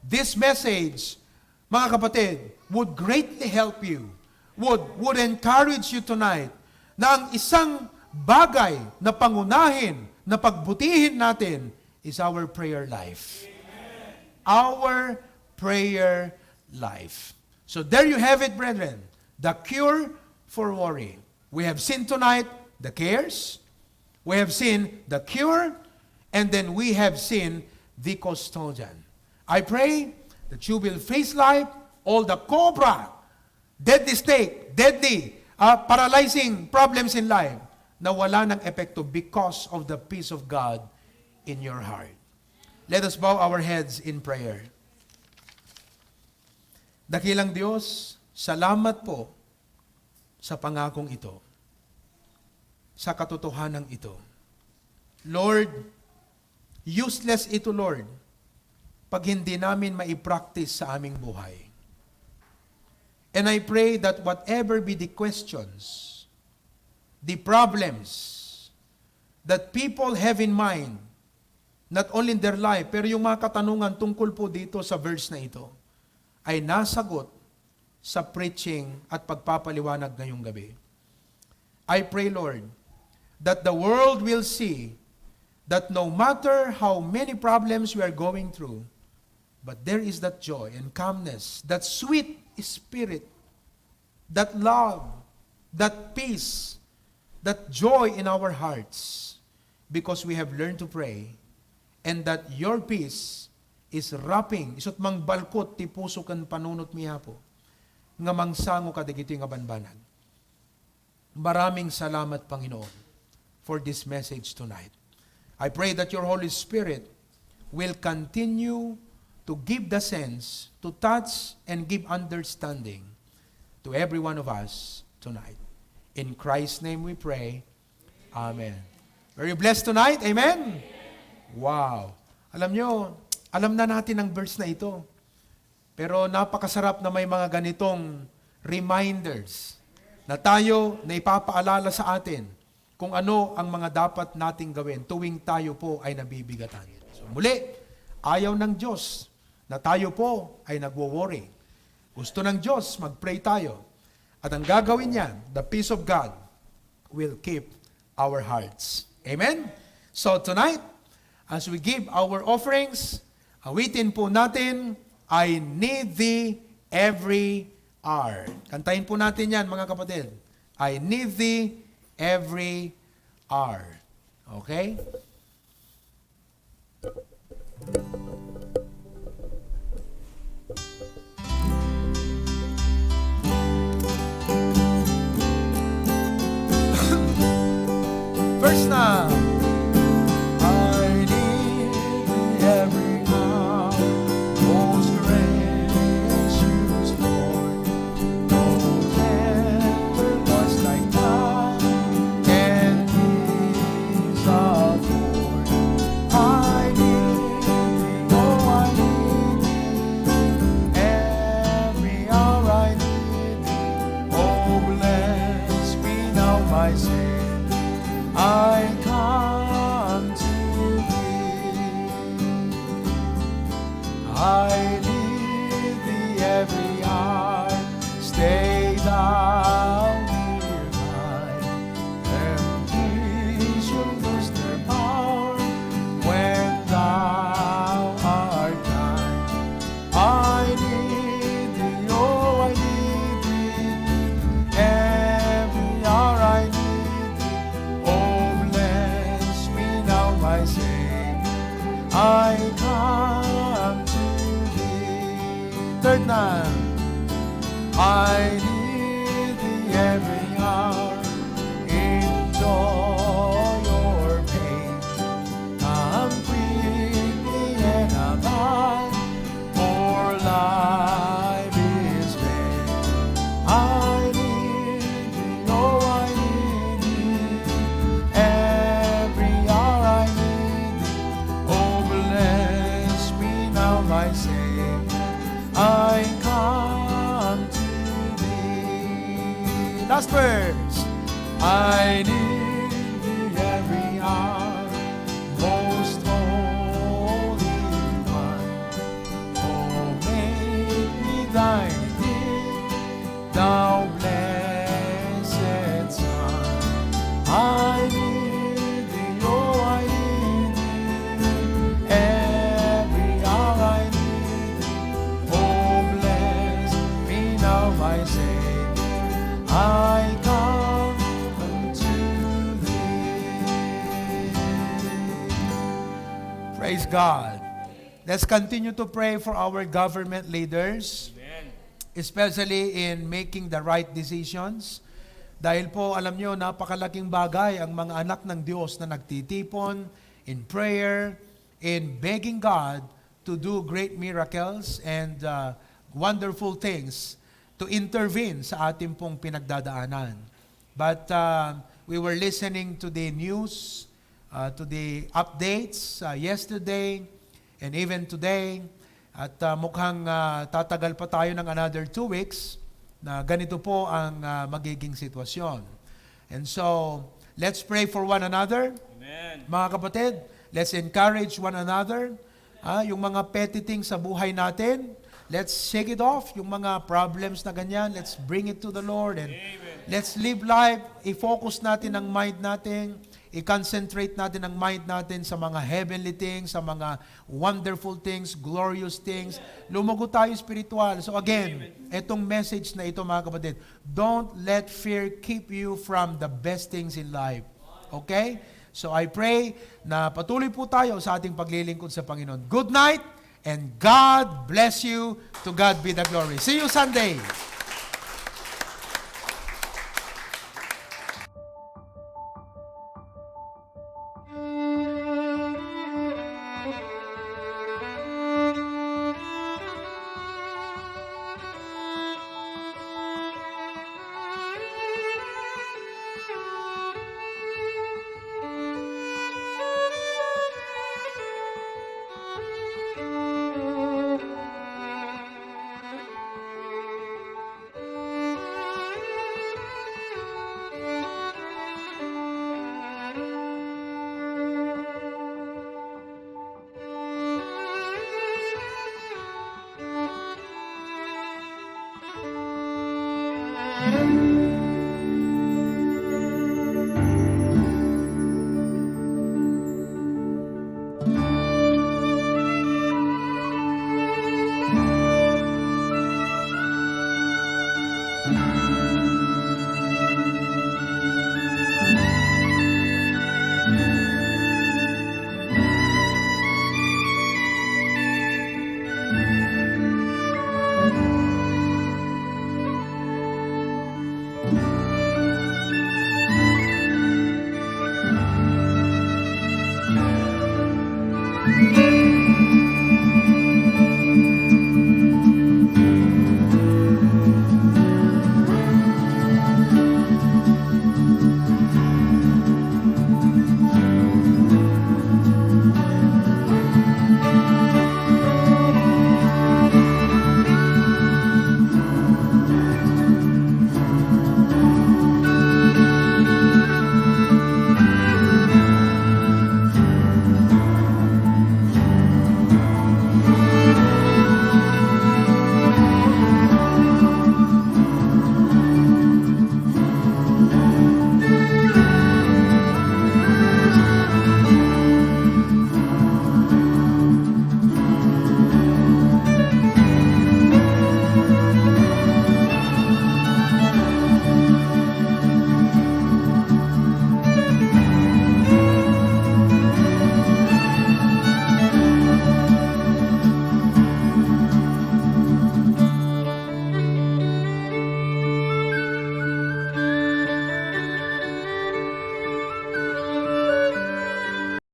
this message, mga kapatid, would greatly help you, would encourage you tonight, na ang isang bagay na pangunahin, na pagbutihin natin, is our prayer life. Amen. Our prayer life. So there you have it, brethren, the cure for worry. We have seen tonight the cares, we have seen the cure, and then we have seen the custodian. I pray that you will face life, all the cobra, deadly snake, deadly, paralyzing problems in life, na wala ng epekto because of the peace of God in your heart. Let us bow our heads in prayer. Dakilang Diyos, salamat po sa pangakong ito, sa katotohanan ito. Lord, useless ito, Lord, pag hindi namin maipractice sa aming buhay. And I pray that whatever be the questions, the problems that people have in mind, not only in their life, pero yung mga katanungan tungkol po dito sa verse na ito, ay nasagot sa preaching at pagpapaliwanag ngayong gabi. I pray, Lord, that the world will see that no matter how many problems we are going through, but there is that joy and calmness, that sweet spirit, that love, that peace, that joy in our hearts, because we have learned to pray, and that your peace is wrapping, isot mang balkot ti puso kan panunot miya po, nga mangsango kadigito nga banbanag. Maraming salamat, Panginoon, for this message tonight. I pray that your Holy Spirit will continue to give the sense, to touch and give understanding to every one of us tonight. In Christ's name we pray. Amen. Are you blessed tonight? Amen? Wow. Alam nyo, alam na natin ang verse na ito. Pero napakasarap na may mga ganitong reminders na tayo na ipapaalala sa atin kung ano ang mga dapat nating gawin tuwing tayo po ay nabibigatan. So muli, ayaw ng Diyos na tayo po ay nagwo-worry. Gusto ng Diyos, mag-pray tayo. At ang gagawin niya, the peace of God will keep our hearts. Amen? So tonight, as we give our offerings, awitin po natin, I need thee every hour. Kantahin po natin yan, mga kapatid. I need thee every hour. Okay? First now. I need thee every hour, most gracious Lord. No tender voice like thine can ease afford. I need thee, oh I need thee, every hour I need thee. Oh bless me now my Savior, I come to thee. I need thee every hour. Stay thou nearby, and peace will lose their power. come to thee. Third na, I need thee every hour. Enjoy your pain. Come quickly and abide, for life is vain. I need thee, oh I need thee, every hour I need thee. Oh bless me now my Savior, I come to thee. Last verse. I need thee every hour, most holy one. Oh, make me thine indeed, thou blessed Son. I need thee, oh, I need thee, every hour I need thee. Oh, bless me now, my Savior, I come. Praise God. Let's continue to pray for our government leaders. Amen. Especially in making the right decisions. Dahil po, alam nyo, napakalaking bagay ang mga anak ng Diyos na nagtitipon in prayer, in begging God to do great miracles and wonderful things to intervene sa ating pong pinagdadaanan. But we were listening to the news, to the updates yesterday and even today, at mukhang tatagal pa tayo ng another 2 weeks na ganito po ang magiging sitwasyon. And so, let's pray for one another. Amen. Mga kapatid, let's encourage one another. Yung mga petty things sa buhay natin, let's shake it off. Yung mga problems na ganyan, let's bring it to the Lord and Amen. Let's live life. I-focus natin ang mind natin. I-concentrate natin ang mind natin sa mga heavenly things, sa mga wonderful things, glorious things. Lumago tayo spiritual. So again, itong message na ito mga kapatid, don't let fear keep you from the best things in life. Okay? So I pray na patuloy po tayo sa ating paglilingkod sa Panginoon. Good night and God bless you. To God be the glory. See you Sunday. Thank you.